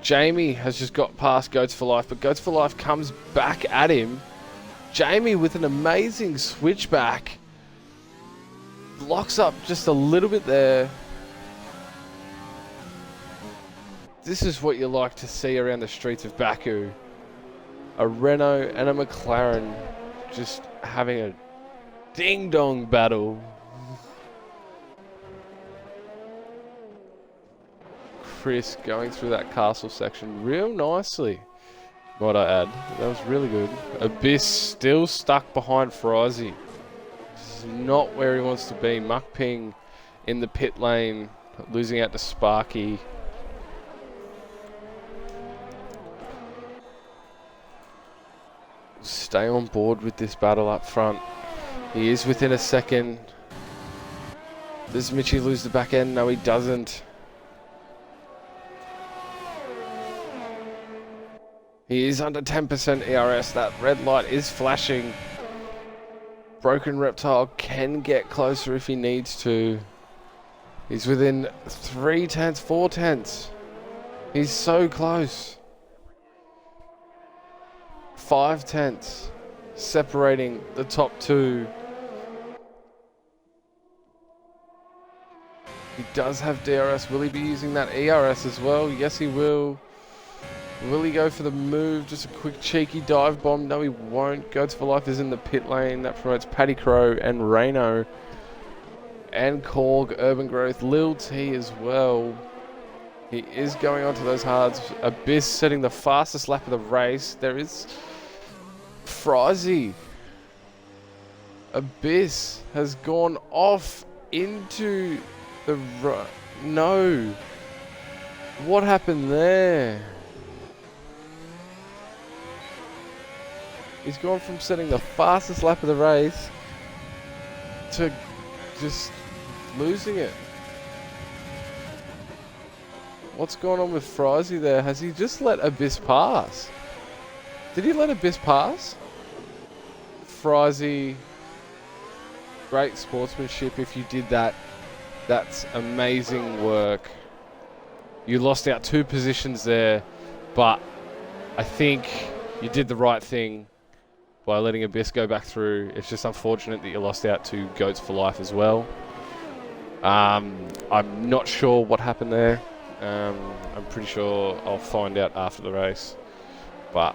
Jamie has just got past Goats for Life, but Goats for Life comes back at him. Jamie with an amazing switchback. Locks up just a little bit there. This is what you like to see around the streets of Baku. A Renault and a McLaren just having a ding-dong battle. Chris going through that castle section real nicely, might I add. That was really good. Abyss still stuck behind Frizy. This is not where he wants to be. Muckping in the pit lane, losing out to Sparky. Stay on board with this battle up front. He is within a second. Does Mitchie lose the back end? No, he doesn't. He is under 10% ERS. That red light is flashing. Broken Reptile can get closer if he needs to. He's within 3/10, 4/10. He's so close. 5/10 separating the top two. He does have DRS. Will he be using that ERS as well? Yes, he will. Will he go for the move? Just a quick cheeky dive bomb. No, he won't. Goats for Life is in the pit lane. That promotes Paddy Crow and Reno. And Korg, Urban Growth, Lil T as well. He is going on to those hards. Abyss setting the fastest lap of the race. There is Frizy. Abyss has gone off into the no. What happened there? He's gone from setting the fastest lap of the race to just losing it. What's going on with Frizy there? Has he just let Abyss pass? Did he let Abyss pass? Frizy, great sportsmanship if you did that. That's amazing work. You lost out 2 positions there, but I think you did the right thing by letting Abyss go back through. It's just unfortunate that you lost out to Goats for Life as well. I'm not sure what happened there. I'm pretty sure I'll find out after the race. But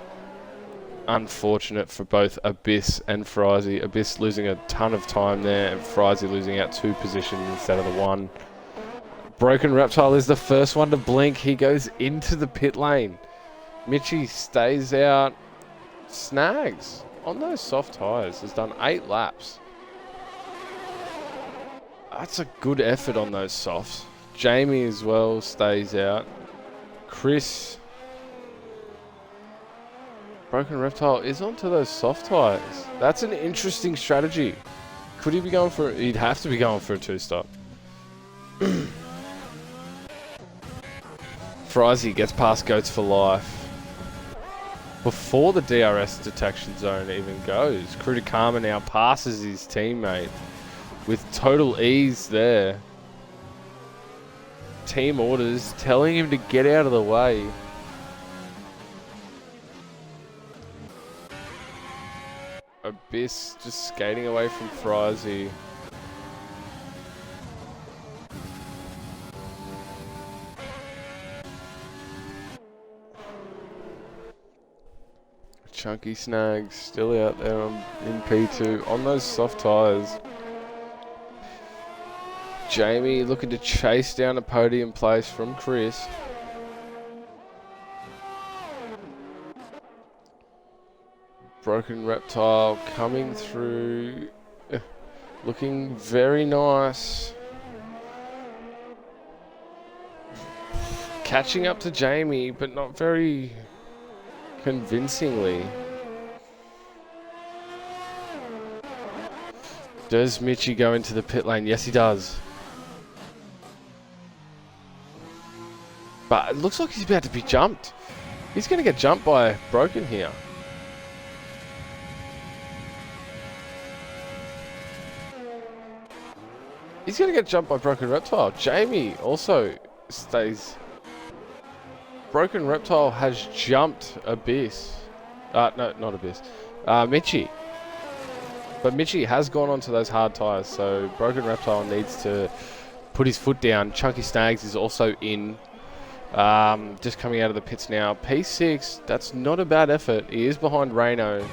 unfortunate for both Abyss and Frizy. Abyss losing a ton of time there, and Frizy losing out 2 positions instead of the 1. Broken Reptile is the first one to blink. He goes into the pit lane. Mitchie stays out. Snags on those soft tyres has done 8 laps. That's a good effort on those softs. Jamie as well stays out. Chris, Broken Reptile is onto those soft tyres. That's an interesting strategy. Could he be going for? He'd have to be going for a 2-stop. Frizy gets past Goats for Life before the DRS detection zone even goes. Krudakama now passes his teammate with total ease there. Team orders telling him to get out of the way. Abyss just skating away from Frizy. Chunky Snags still out there in P2 on those soft tyres. Jamie looking to chase down a podium place from Chris. Broken Reptile coming through, looking very nice. Catching up to Jamie, but not very convincingly. Does Mitchie go into the pit lane? Yes, he does. But it looks like he's about to be jumped. He's going to get jumped by Broken here. He's going to get jumped by Broken Reptile. Jamie also stays. Broken Reptile has jumped Abyss. No, not Abyss. Mitchie. But Mitchie has gone onto those hard tyres, so Broken Reptile needs to put his foot down. Chunky Snags is also in. Just coming out of the pits now. P6, that's not a bad effort. He is behind Reno.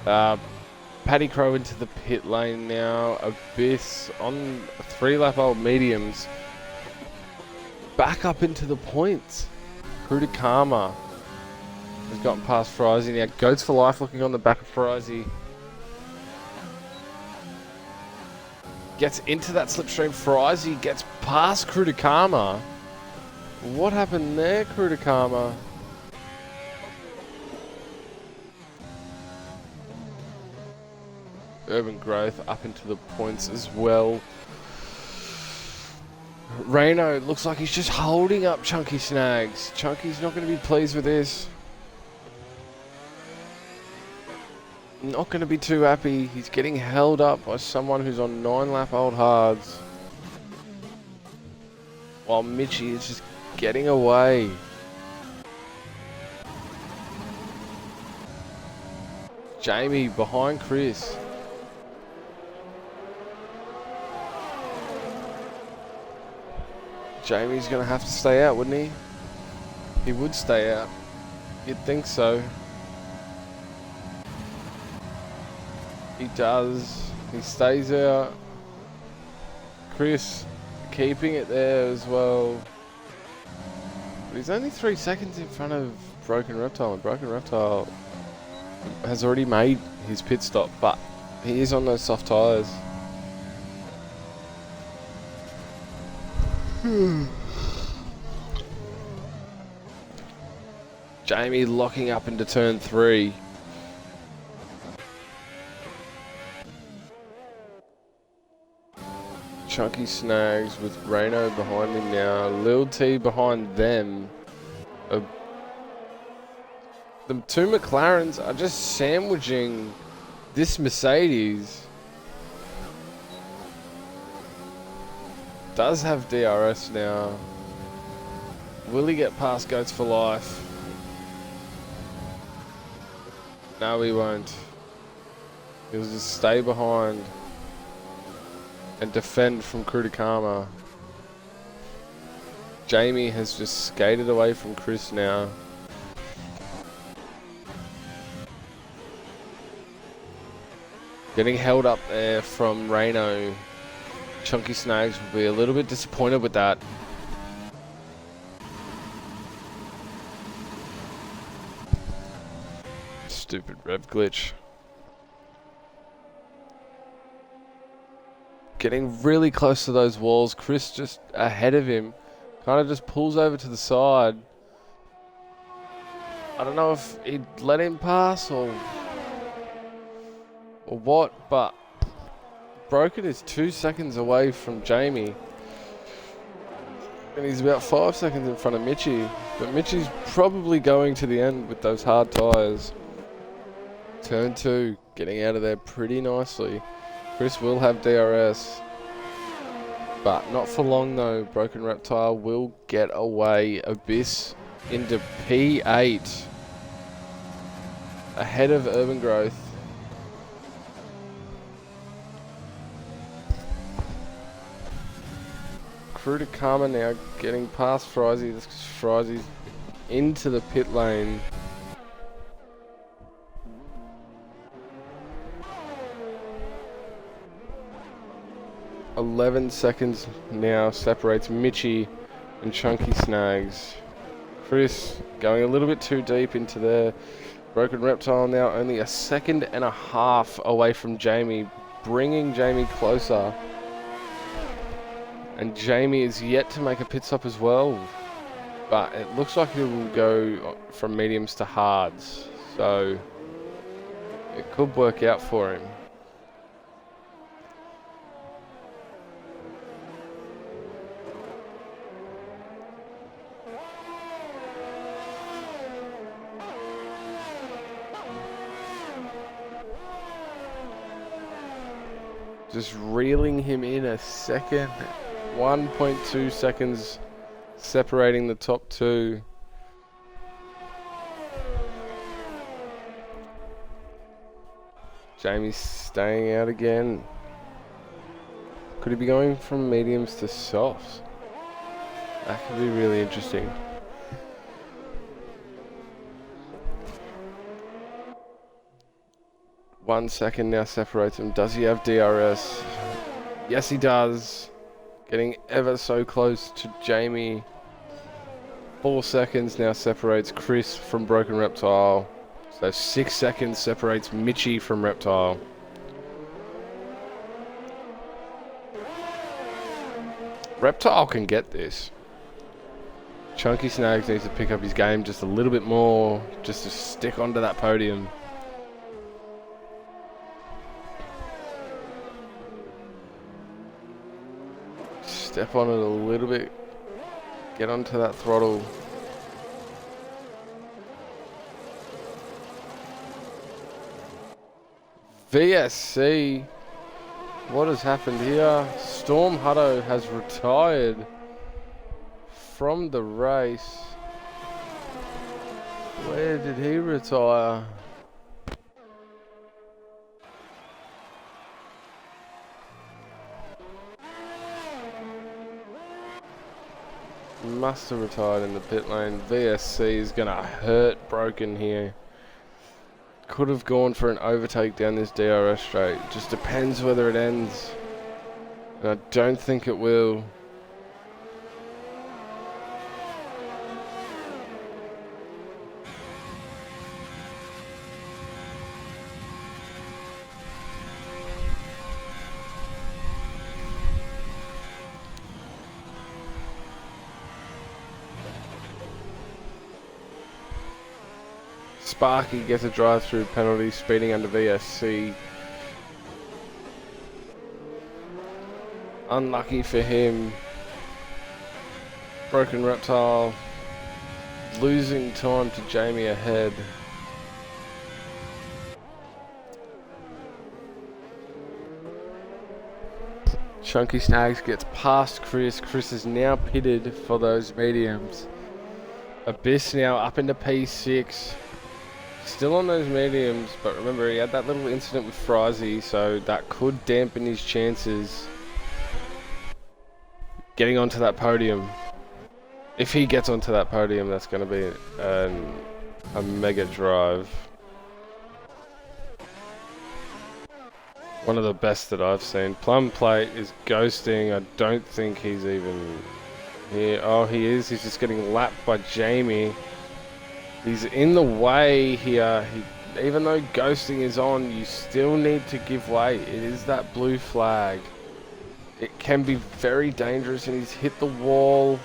Paddy Crow into the pit lane now. Abyss on 3-lap-old mediums. Back up into the points. Krudakama has gotten past Frizy now. Goats for Life looking on the back of Frizy. Gets into that slipstream. Frizy gets past Krudakama. What happened there, Krudakama? Urban Growth up into the points as well. Reno looks like he's just holding up Chunky Snags. Chunky's not going to be pleased with this. Not going to be too happy. He's getting held up by someone who's on 9-lap-old hards. While Mitchie is just getting away. Jamie behind Chris. Jamie's going to have to stay out, wouldn't he? He would stay out. You'd think so. He does. He stays out. Chris keeping it there as well. But he's only 3 seconds in front of Broken Reptile, and Broken Reptile has already made his pit stop, but he is on those soft tyres. Jamie locking up into turn 3. Chunky Snags with Reno behind him now. Lil T behind them. The two McLarens are just sandwiching this Mercedes. Does have DRS now. Will he get past Goats for Life? No, he won't. He'll just stay behind and defend from Crew to Karma. Jamie has just skated away from Chris now. Getting held up there from Reno. Chunky Snags will be a little bit disappointed with that. Stupid rev glitch. Getting really close to those walls. Chris just ahead of him. Kind of just pulls over to the side. I don't know if he'd let him pass or what, but Broken is 2 seconds away from Jamie. And he's about 5 seconds in front of Mitchie. But Mitchie's probably going to the end with those hard tyres. Turn 2, getting out of there pretty nicely. Chris will have DRS. But not for long though. Broken Reptile will get away. Abyss into P8. Ahead of Urban Growth. Crew to Karma now getting past Frizy. Frizy's into the pit lane. "11 seconds now separates Mitchie and Chunky Snags. Chris going a little bit too deep into there. Broken Reptile now only 1.5 seconds away from Jamie, bringing Jamie closer. And Jamie is yet to make a pit stop as well. But it looks like he will go from mediums to hards. So it could work out for him. Just reeling him in a second. 1.2 seconds separating the top two. Jamie's staying out again. Could he be going from mediums to softs? That could be really interesting. One second now separates him. Does he have DRS? Yes, he does. Getting ever so close to Jamie. 4 seconds now separates Chris from Broken Reptile. So 6 seconds separates Mitchie from Reptile. Reptile can get this. Chunky Snags needs to pick up his game just a little bit more, just to stick onto that podium. Step on it a little bit. Get onto that throttle. VSC. What has happened here? Storm Hutto has retired from the race. Where did he retire? Must have retired in the pit lane. VSC is going to hurt Broken here. Could have gone for an overtake down this DRS straight. Just depends whether it ends. And I don't think it will. Sparky gets a drive-through penalty, speeding under VSC. Unlucky for him. Broken Reptile losing time to Jamie ahead. Chunky Snags gets past Chris. Chris is now pitted for those mediums. Abyss now up into P6. Still on those mediums, but remember he had that little incident with Frizy, so that could dampen his chances getting onto that podium. If he gets onto that podium, that's going to be a mega drive. One of the best that I've seen. Plum Plate is ghosting. I don't think he's even here. Oh, he is. He's just getting lapped by Jamie. He's in the way here. Even though ghosting is on, you still need to give way. It is that blue flag. It can be very dangerous, and he's hit the wall.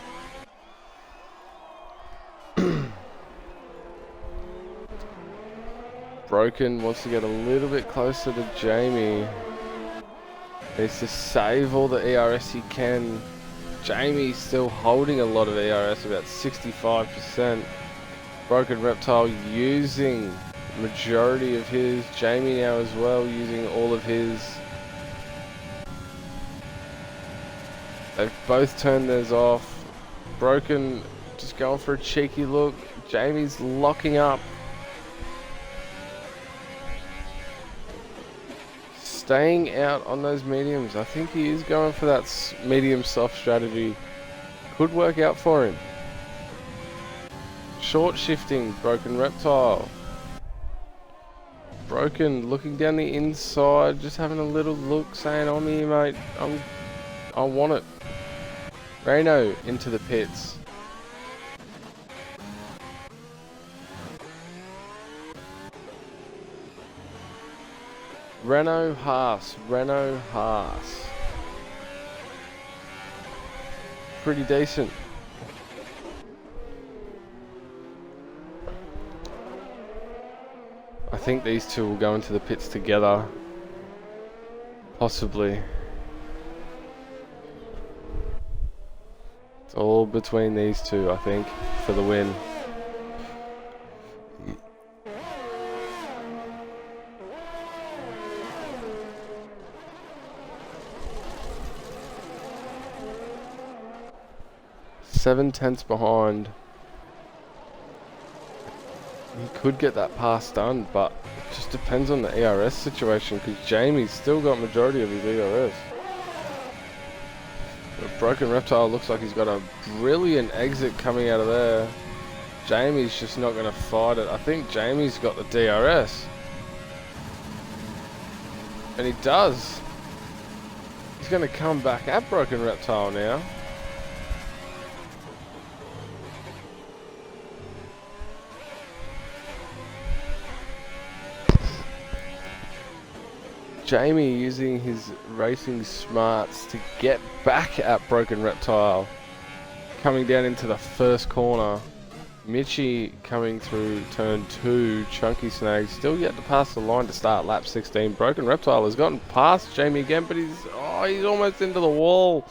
Broken wants to get a little bit closer to Jamie. Needs to save all the ERS he can. Jamie's still holding a lot of ERS, about 65%. Broken Reptile using majority of his. Jamie now as well using all of his. They've both turned theirs off. Broken just going for a cheeky look. Jamie's locking up. Staying out on those mediums. I think he is going for that medium soft strategy. Could work out for him. Short shifting, Broken Reptile. Broken looking down the inside, just having a little look, saying, "I'm here, mate. I want it." Reno into the pits. Renault Haas. Pretty decent. I think these two will go into the pits together. Possibly. It's all between these two, I think, for the win. Seven tenths behind. He could get that pass done, but it just depends on the ERS situation, because Jamie's still got majority of his ERS. The Broken Reptile looks like he's got a brilliant exit coming out of there. Jamie's just not going to fight it. I think Jamie's got the DRS. And he does. He's going to come back at Broken Reptile now. Jamie using his racing smarts to get back at Broken Reptile. Coming down into the first corner. Mitchie coming through turn 2. Chunky Snag still yet to pass the line to start lap 16. Broken Reptile has gotten past Jamie again, but he's almost into the wall.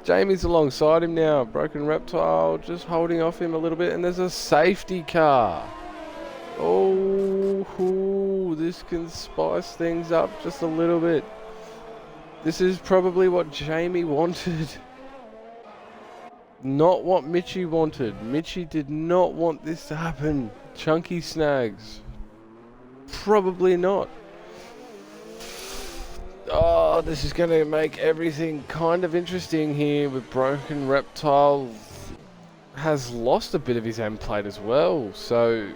Jamie's alongside him now. Broken Reptile just holding off him a little bit, and there's a safety car. Oh, this can spice things up just a little bit. This is probably what Jamie wanted. Not what Mitchie wanted. Mitchie did not want this to happen. Chunky Snags. Probably not. Oh, this is going to make everything kind of interesting here with Broken Reptile. Has lost a bit of his end plate as well, so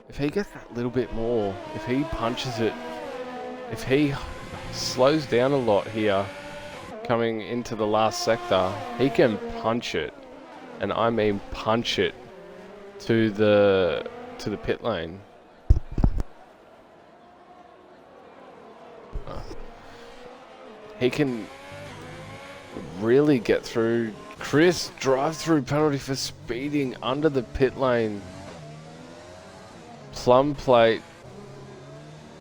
if he gets that little bit more, if he punches it, if he slows down a lot here, coming into the last sector, he can punch it, and I mean punch it to the pit lane. He can really get through Chris, drive-through penalty for speeding under the pit lane. Plum plate.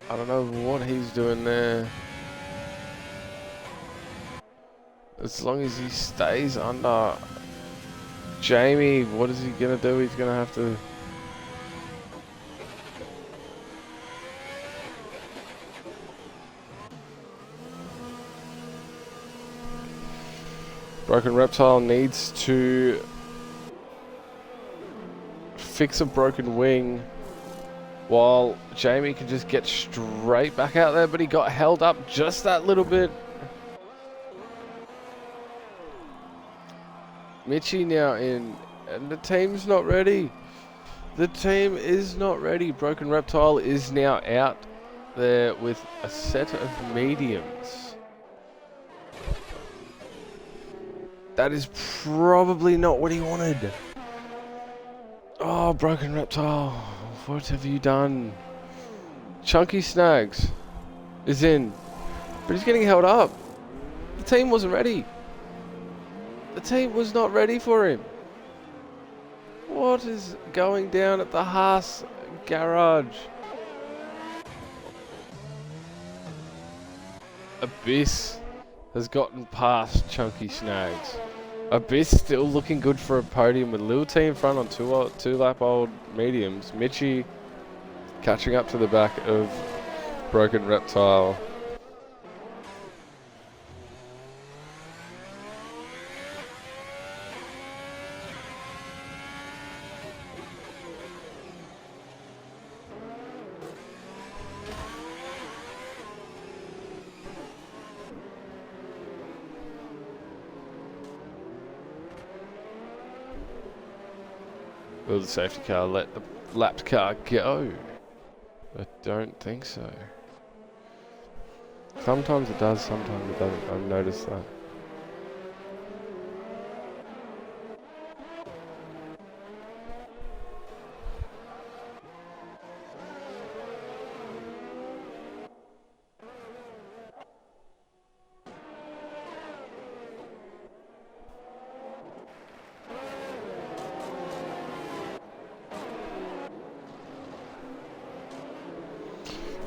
I don't know what he's doing there. As long as he stays under. Jamie, what is he going to do? He's going to have to... Broken Reptile needs to fix a broken wing while Jamie can just get straight back out there, but he got held up just that little bit. Mitchie now in, and the team's not ready. The team is not ready. Broken Reptile is now out there with a set of mediums. That is probably not what he wanted. Oh, Broken Reptile, what have you done? Chunky Snags is in, but he's getting held up. The team wasn't ready. The team was not ready for him. What is going down at the Haas garage? Abyss has gotten past Chunky Snags. Abyss still looking good for a podium with Lil T in front on two lap old mediums. Mitchie catching up to the back of Broken Reptile. Will the safety car let the lapped car go? I don't think so. Sometimes it does, sometimes it doesn't. I've noticed that.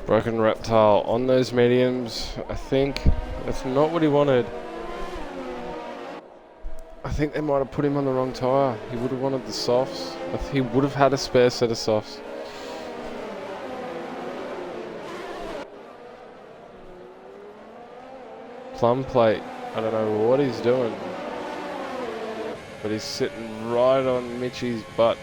Broken Reptile on those mediums. I think that's not what he wanted. I think they might have put him on the wrong tyre. He would have wanted the softs. He would have had a spare set of softs. Plum plate. I don't know what he's doing. But he's sitting right on Mitchie's butt.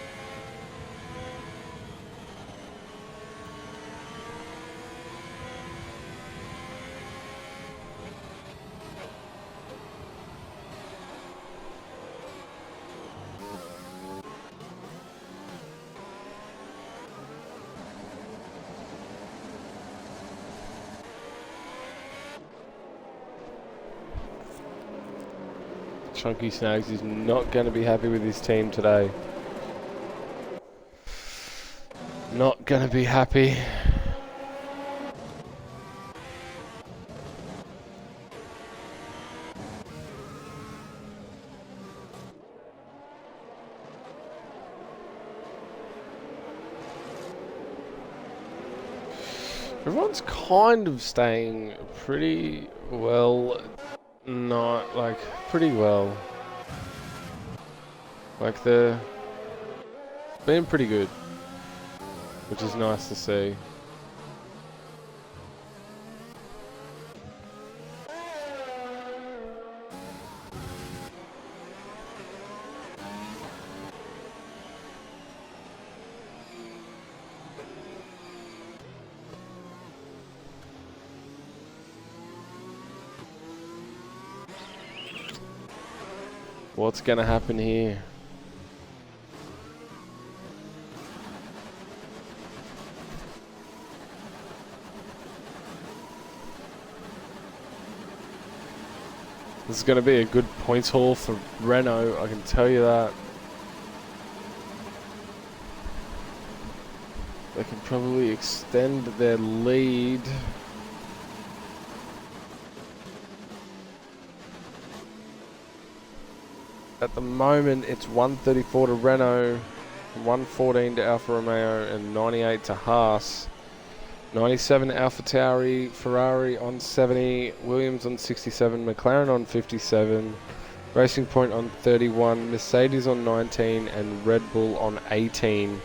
Chunky Snags is not going to be happy with his team today. Not going to be happy. Everyone's kind of staying pretty well. Not like pretty well. Like they're being pretty good, which is nice to see. What's gonna happen here? This is gonna be a good points haul for Renault, I can tell you that. They can probably extend their lead. At the moment, it's 134 to Renault, 114 to Alfa Romeo, and 98 to Haas. 97 Alpha Tauri, Ferrari on 70, Williams on 67, McLaren on 57, Racing Point on 31, Mercedes on 19, and Red Bull on 18.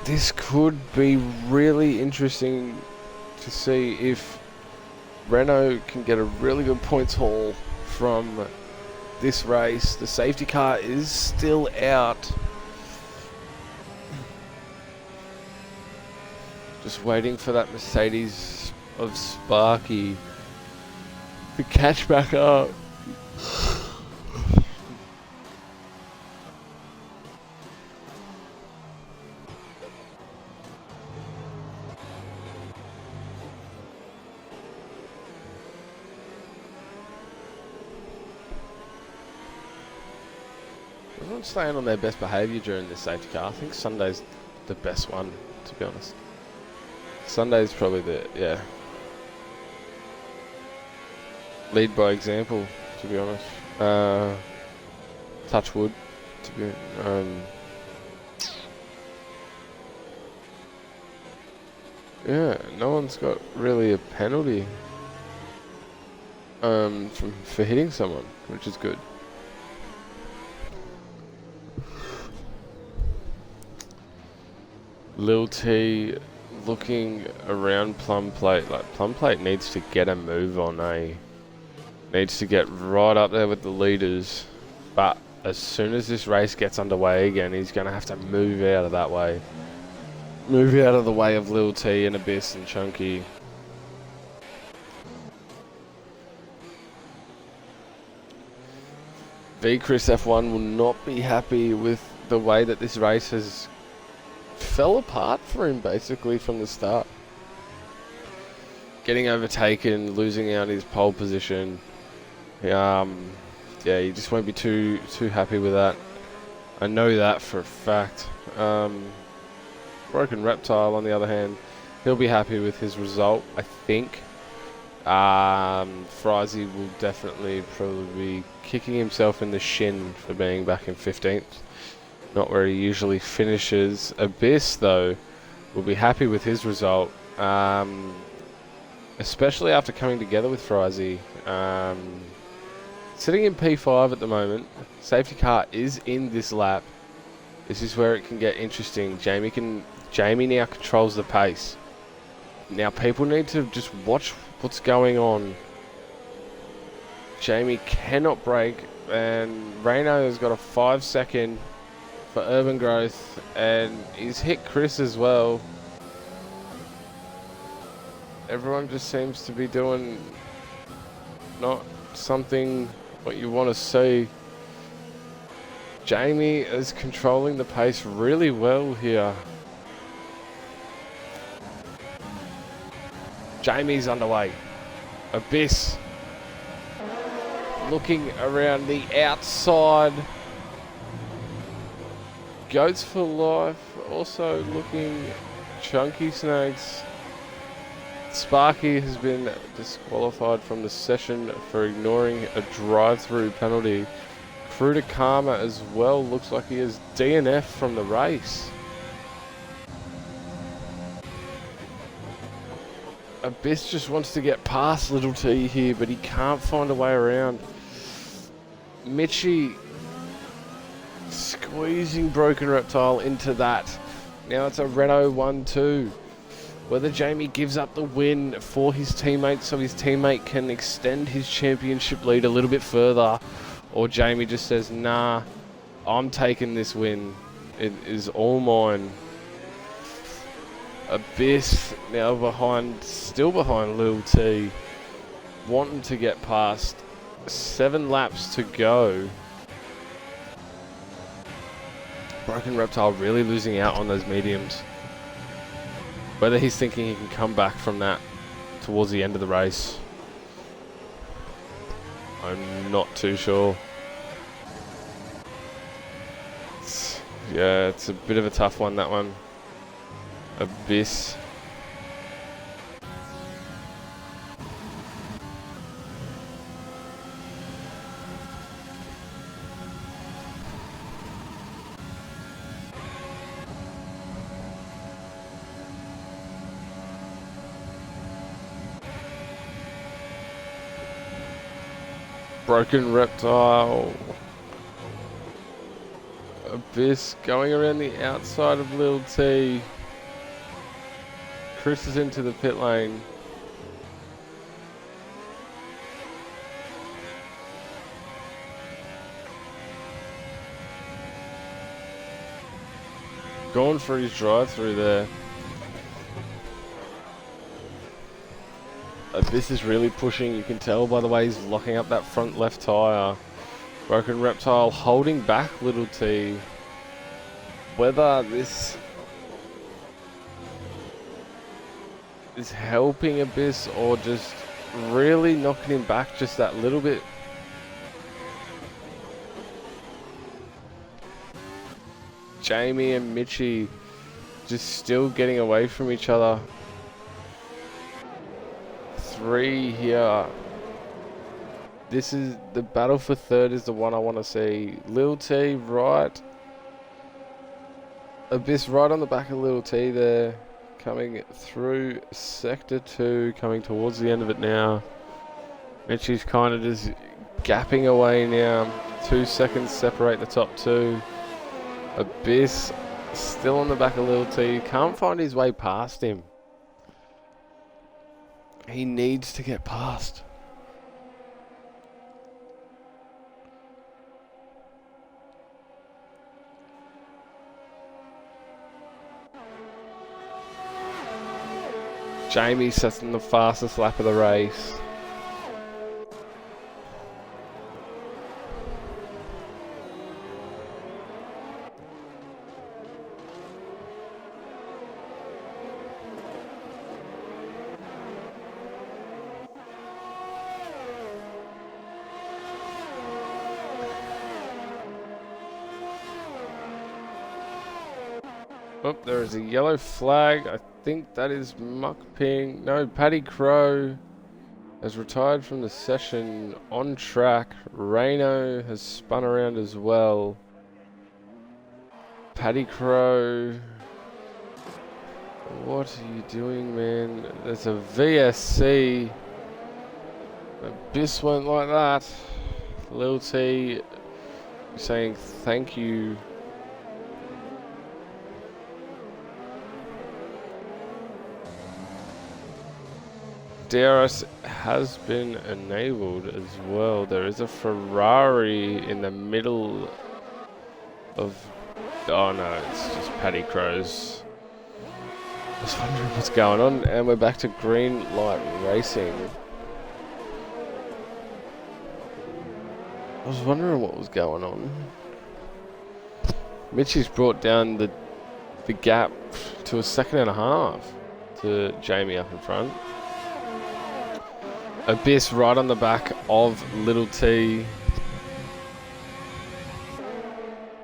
This could be really interesting to see if Renault can get a really good points haul from this race. The safety car is still out. Just waiting for that Mercedes of Sparky to catch back up. Everyone's staying on their best behaviour during this safety car. I think Sunday's the best one, to be honest. Sunday's probably the, lead by example, to be honest. Touch wood, to be, yeah, no one's got really a penalty, for hitting someone, which is good. Lil T looking around Plum Plate. Like, Plum Plate needs to get a move on, needs to get right up there with the leaders. But as soon as this race gets underway again, he's going to have to move out of that way. Move out of the way of Lil T and Abyss and Chunky. V Chris F1 will not be happy with the way that this race has fell apart for him basically from the start. Getting overtaken, losing out his pole position. Yeah, he just won't be too happy with that. I know that for a fact. Broken Reptile, on the other hand, he'll be happy with his result, I think. Frizy will definitely probably be kicking himself in the shin for being back in 15th. Not where he usually finishes. Abyss, though, will be happy with his result, especially after coming together with Frizy. Sitting in P5 at the moment. Safety car is in this lap. This is where it can get interesting. Jamie now controls the pace. Now people need to just watch what's going on. Jamie cannot brake, and Reno has got a 5-second for Urban Growth, and he's hit Chris as well. Everyone just seems to be doing not something what you want to see. Jamie is controlling the pace really well here. Jamie's underway. Abyss looking around the outside. Goats for Life also looking. Chunky Snakes. Sparky has been disqualified from the session for ignoring a drive-through penalty. Crew to Karma as well. Looks like he is DNF from the race. Abyss just wants to get past Little T here, but he can't find a way around. Mitchie squeezing Broken Reptile into that. Now it's a Renault 1-2. Whether Jamie gives up the win for his teammate so his teammate can extend his championship lead a little bit further, or Jamie just says, nah, I'm taking this win. It is all mine. Abyss now still behind Lil T, wanting to get past. 7 laps to go. Broken Reptile really losing out on those mediums. Whether he's thinking he can come back from that towards the end of the race, I'm not too sure. It's a bit of a tough one, that one. Abyss. Broken Reptile. Abyss going around the outside of Lil T. Chris is into the pit lane. Going for his drive through there. Abyss is really pushing, you can tell by the way he's locking up that front left tyre. Broken Reptile holding back Little T. Whether this is helping Abyss or just really knocking him back just that little bit. Jamie and Mitchie just still getting away from each other. 3 here. This is the battle for third is the one I want to see. Lil T right. Abyss right on the back of Lil T there. Coming through sector 2, coming towards the end of it now. Mitchie's kind of just gapping away now. 2 seconds separate the top 2. Abyss still on the back of Lil T. Can't find his way past him. He needs to get past. Jamie sets in the fastest lap of the race. Oh, there is a yellow flag. I think that is Muck Ping. No, Paddy Crow has retired from the session on track. Reno has spun around as well. Paddy Crow. What are you doing, man? There's a VSC. Abyss won't like that. Lil T saying thank you. DRS has been enabled as well. There is a Ferrari in the middle of... Oh no, it's just Paddy Crow's. I was wondering what's going on, and we're back to green light racing. I was wondering what was going on. Mitchie's brought down the gap to a 1.5 seconds to Jamie up in front. Abyss right on the back of Little T.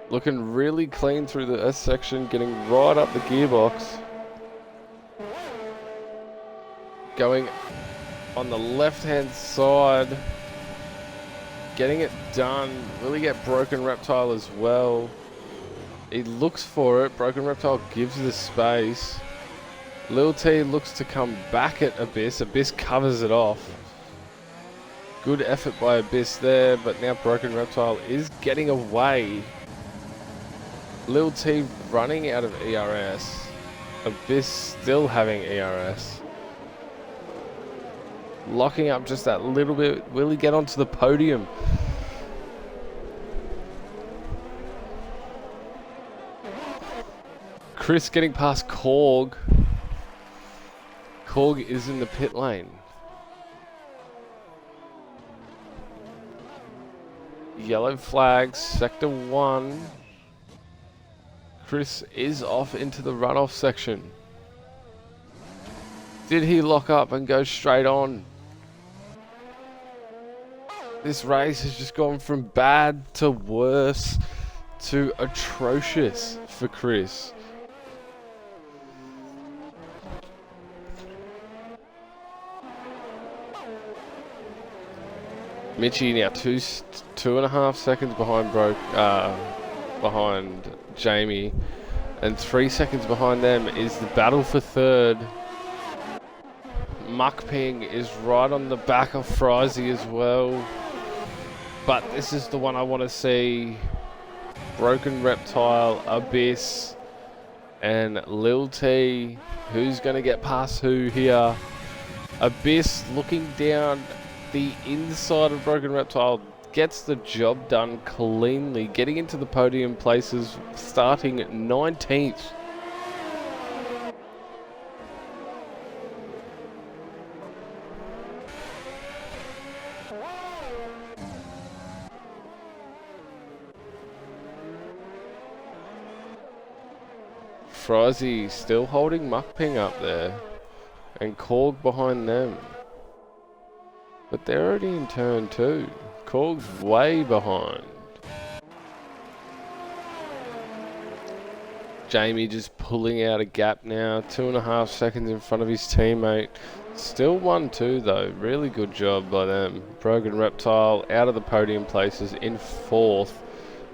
Looking really clean through the S section, getting right up the gearbox. Going on the left-hand side. Getting it done. Will he get Broken Reptile as well? He looks for it. Broken Reptile gives the space. Lil T looks to come back at Abyss. Abyss covers it off. Good effort by Abyss there, but now Broken Reptile is getting away. Lil T running out of ERS. Abyss still having ERS. Locking up just that little bit. Will he get onto the podium? Chris getting past Korg. Korg is in the pit lane. Yellow flags, sector 1. Chris is off into the runoff section. Did he lock up and go straight on? This race has just gone from bad to worse to atrocious for Chris. Mitchie now 2.5 seconds behind behind Jamie, and 3 seconds behind them is the battle for third. Muck Ping is right on the back of Frizy as well. but this is the one I want to see. Broken Reptile, Abyss, and Lil T. Who's going to get past who here? Abyss looking down the inside of Broken Reptile. Gets the job done cleanly. Getting into the podium places, starting 19th. Frizy still holding Mukping up there, and Korg behind them. But they're already in turn 2. Korg's way behind. Jamie just pulling out a gap now, 2.5 seconds in front of his teammate. Still 1-2 though, really good job by them. Broken Reptile out of the podium places in 4th.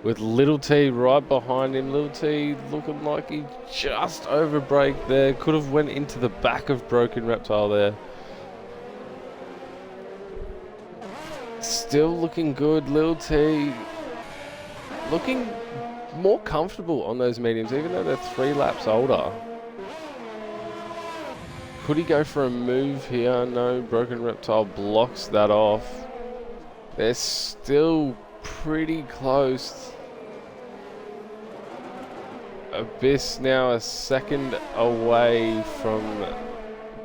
With Little T right behind him. Little T looking like he just overbraked there. Could have went into the back of Broken Reptile there. Still looking good. Little T looking more comfortable on those mediums, even though they're 3 laps older. Could he go for a move here? No, Broken Reptile blocks that off. They're still pretty close. Abyss now a second away from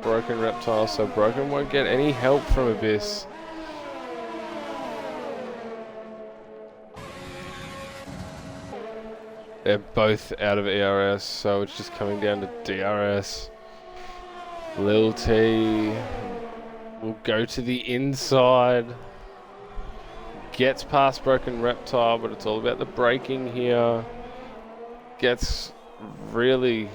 Broken Reptile, so Broken won't get any help from Abyss. They're both out of ERS, so it's just coming down to DRS. Lil T will go to the inside. Gets past Broken Reptile, but it's all about the braking here. Gets really,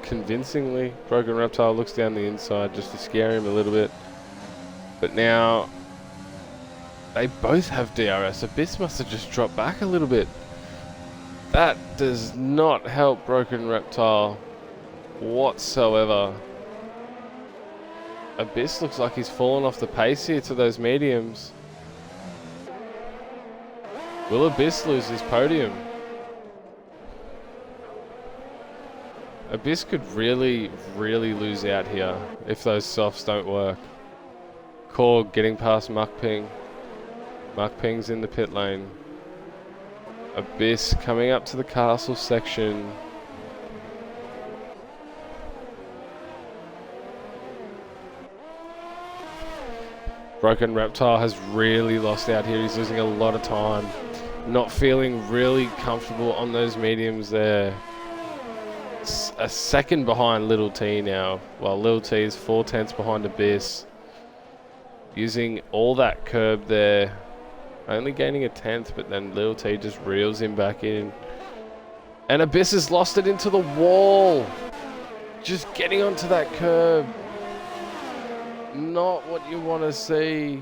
convincingly. Broken Reptile looks down the inside just to scare him a little bit. But now, they both have DRS. Abyss must have just dropped back a little bit. That does not help Broken Reptile whatsoever. Abyss looks like he's fallen off the pace here to those mediums. Will Abyss lose his podium? Abyss could really, really lose out here if those softs don't work. Korg getting past Mukping. Mukping's in the pit lane. Abyss coming up to the castle section. Broken Reptile has really lost out here. He's losing a lot of time. Not feeling really comfortable on those mediums there. A second behind Little T now, while Little T is 4/10 behind Abyss. Using all that curb there. Only gaining a 10th, but then Little T just reels him back in. And Abyss has lost it into the wall. Just getting onto that curb. Not what you want to see.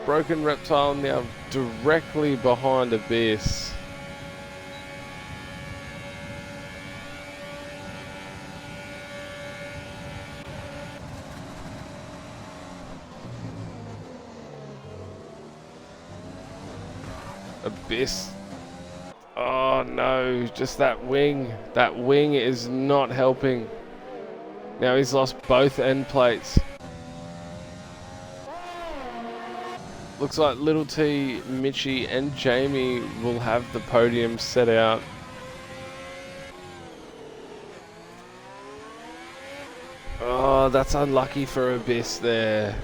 Broken Reptile now directly behind Abyss. Abyss. Oh no, just that wing. That wing is not helping. Now he's lost both end plates. Looks like Little T, Mitchie and Jamie will have the podium set out. Oh, that's unlucky for Abyss there.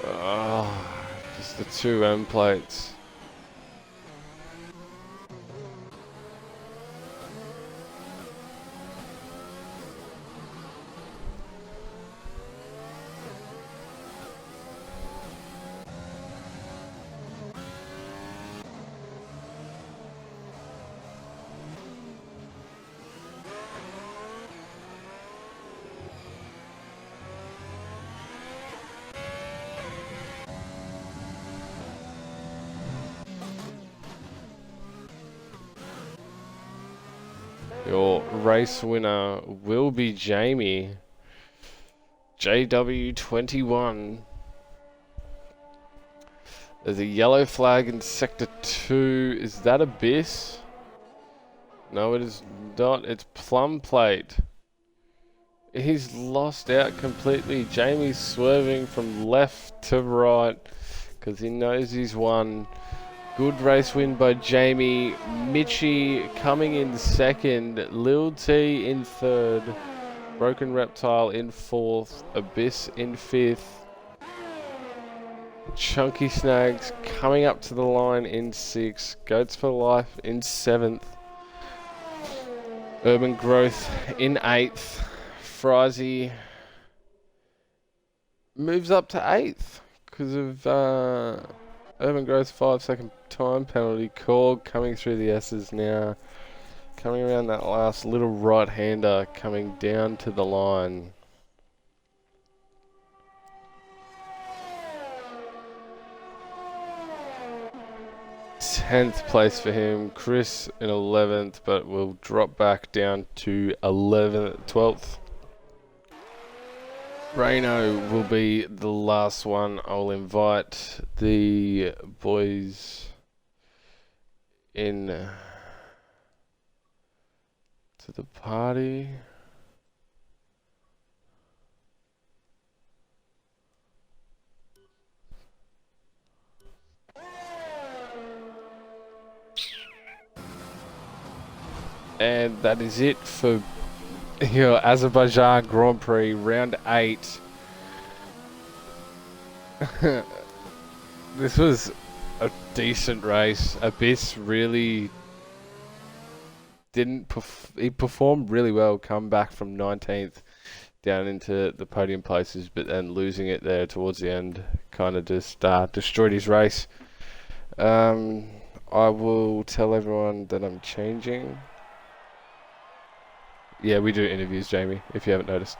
Oh. The 2 end plates. Your race winner will be Jamie. JW21. There's a yellow flag in Sector 2. Is that Abyss? No, it is not. It's Plum Plate. He's lost out completely. Jamie's swerving from left to right because he knows he's won. Good race win by Jamie. Mitchie coming in second. Lil T in third. Broken Reptile in fourth. Abyss in fifth. Chunky Snags coming up to the line in sixth. Goats for Life in seventh. Urban Growth in eighth. Frizy moves up to eighth because of Urban Growth's 5-second time penalty. Korg coming through the S's now. Coming around that last little right-hander coming down to the line. 10th place for him. Chris in 11th, but will drop back down to 12th. Reno will be the last one. I'll invite the boys in to the party. And that is it for your Azerbaijan Grand Prix round 8. This was a decent race. Abyss really didn't. He performed really well. Come back from 19th down into the podium places, but then losing it there towards the end kind of just destroyed his race. I will tell everyone that I'm changing. Yeah, we do interviews, Jamie, if you haven't noticed.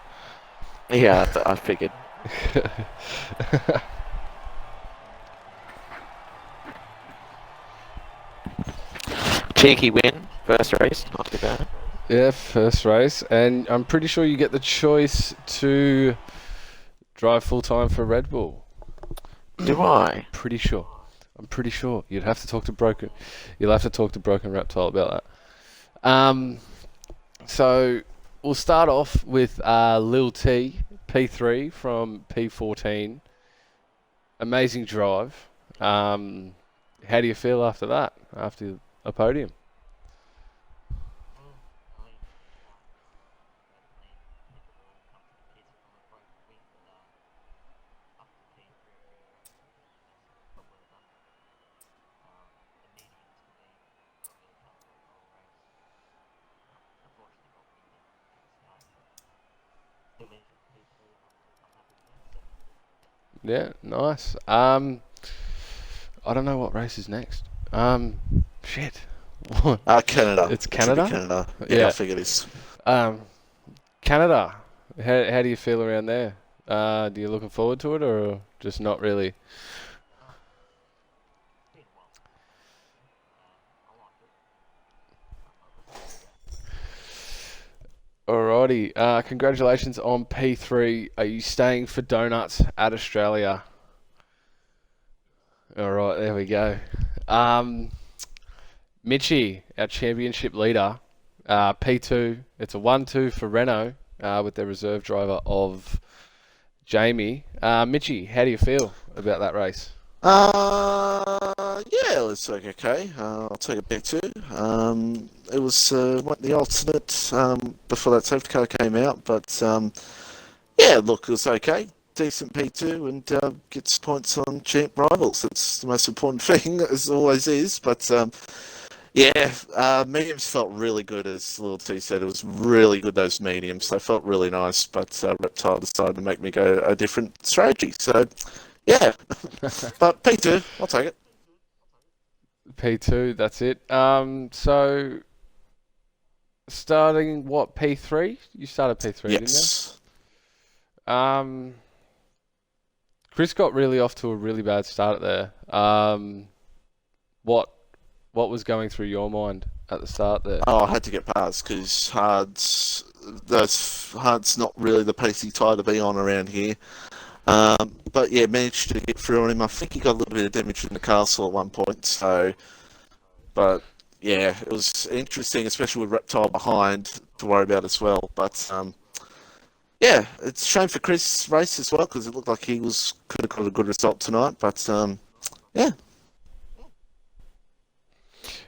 Yeah, I figured. Cheeky win, first race, not too bad. Yeah, first race, and I'm pretty sure you get the choice to drive full time for Red Bull. Do I? Pretty sure. I'm pretty sure. You'll have to talk to Broken Reptile about that. So we'll start off with Lil T, P3 from P14. Amazing drive. How do you feel after that? After a podium? Yeah, nice. I don't know what race is next. Shit. Canada. It's Canada? Canada. Yeah. Yeah, I figured it's... Canada. How do you feel around there? Do you looking forward to it or just not really? Alrighty. Congratulations on P3. Are you staying for donuts at Australia? Alright, there we go. Mitchie, our championship leader, P2. It's a 1-2 for Renault with their reserve driver of Jamie. Mitchie, how do you feel about that race? Yeah, let's take okay. I'll take a P2. It was the alternate before that safety car came out, but yeah, look, it was okay. Decent P2 and gets points on champ rivals. That's the most important thing, as always is. But yeah, mediums felt really good, as Lil T said. It was really good, those mediums. They felt really nice, but Reptile decided to make me go a different strategy. So, yeah. But P2, I'll take it. P2, that's it. So, starting, what, P3? You started P3, Yes. didn't you? Chris got really off to a really bad start there. What was going through your mind at the start there? Oh, I had to get past because Hard's those hard's not really the pacey tire to be on around here. But yeah, managed to get through on him. I think he got a little bit of damage in the castle at one point. So, but yeah, it was interesting, especially with Reptile behind to worry about as well. But yeah, it's a shame for Chris' race as well because it looked like he could have got a good result tonight. But yeah.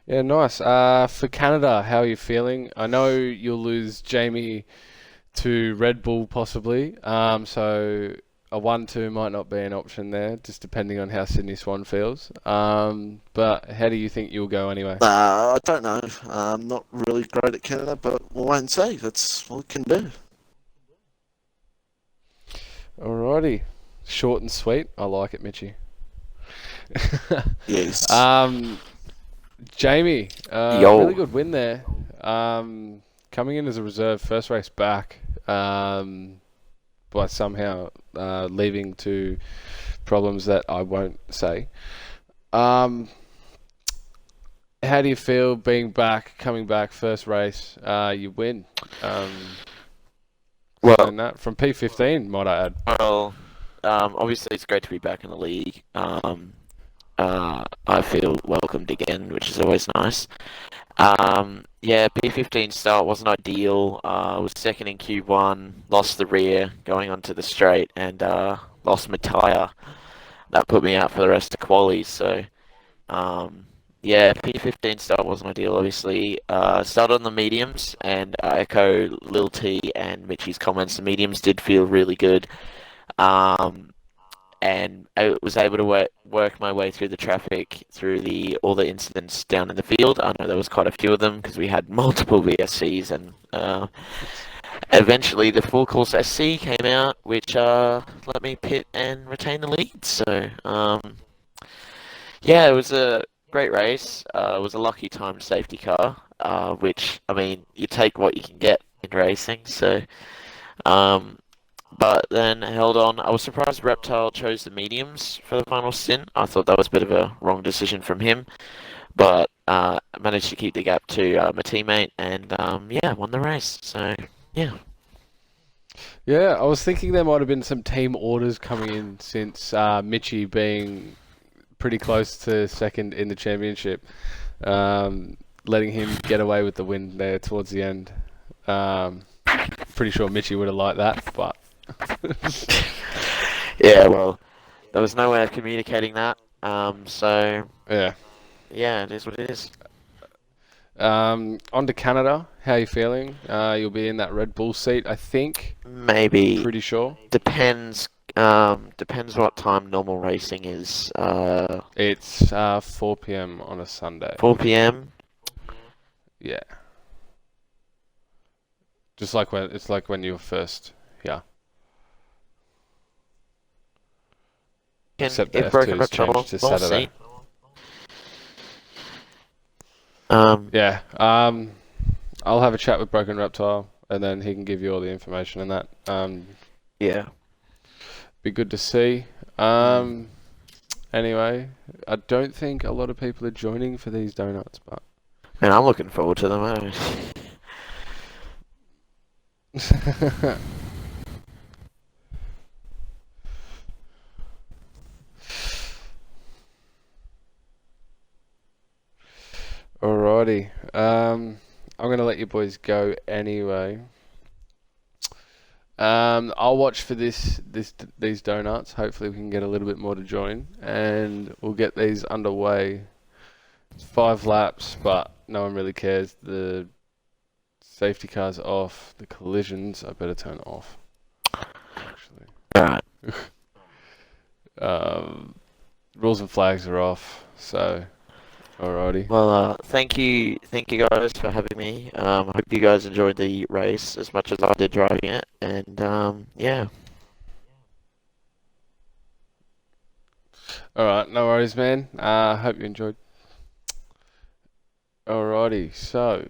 Yeah, nice. For Canada, how are you feeling? I know you'll lose Jamie to Red Bull possibly. So a 1-2 might not be an option there, just depending on how Sydney Swan feels. But how do you think you'll go anyway? I don't know. I'm not really great at Canada, but we'll wait and see. That's all we can do. Alrighty. Short and sweet. I like it, Mitchy. Yes. Jamie, Yo. really good win there. Coming in as a reserve, first race back, by somehow leaving to problems that I won't say. How do you feel being back, coming back, first race, you win? Well, That from P15, might I add. well, obviously it's great to be back in the league. I feel welcomed again, which is always nice. Yeah, P15 start wasn't ideal. Was second in Q1, lost the rear going onto the straight, and lost my tyre. That put me out for the rest of quali. So, yeah, P15 start wasn't ideal. Obviously, started on the mediums, and I echo Lil T and Mitchy's comments. The mediums did feel really good. And I was able to work my way through the traffic, through all the incidents down in the field. I know there was quite a few of them because we had multiple VSCs, and eventually the full course SC came out, which let me pit and retain the lead. So yeah, it was a great race. It was a lucky timed safety car, which, I mean, you take what you can get in racing. So but then held on. I was surprised Reptile chose the mediums for the final stint. I thought that was a bit of a wrong decision from him, but managed to keep the gap to my teammate, and yeah, won the race. So yeah. Yeah, I was thinking there might have been some team orders coming in since Mitchy being pretty close to second in the championship, letting him get away with the win there towards the end. Pretty sure Mitchy would have liked that, but Yeah, well, there was no way of communicating that. So yeah. yeah, it is what it is. On to Canada. How are you feeling? You'll be in that Red Bull seat, I think. Maybe Pretty sure. depends. Depends what time normal racing is. It's 4 p.m. on a Sunday. 4 p.m. Yeah. Just like when you were first here. Except the If Broken F2's Reptile, changed to we'll Saturday. see. Yeah. I'll have a chat with Broken Reptile, and then he can give you all the information and that. Yeah. Be good to see. Anyway, I don't think a lot of people are joining for these donuts, but Man, I'm looking forward to them. Alrighty. I'm gonna let you boys go anyway. I'll watch for these donuts. Hopefully we can get a little bit more to join, and we'll get these underway. It's 5 laps, but no one really cares. The safety car's off. The collisions I better turn off. Actually, Alright. rules and flags are off. So, alrighty. Well, thank you guys for having me. I hope you guys enjoyed the race as much as I did driving it, and yeah. Alright, no worries, man. Hope you enjoyed. Alrighty, so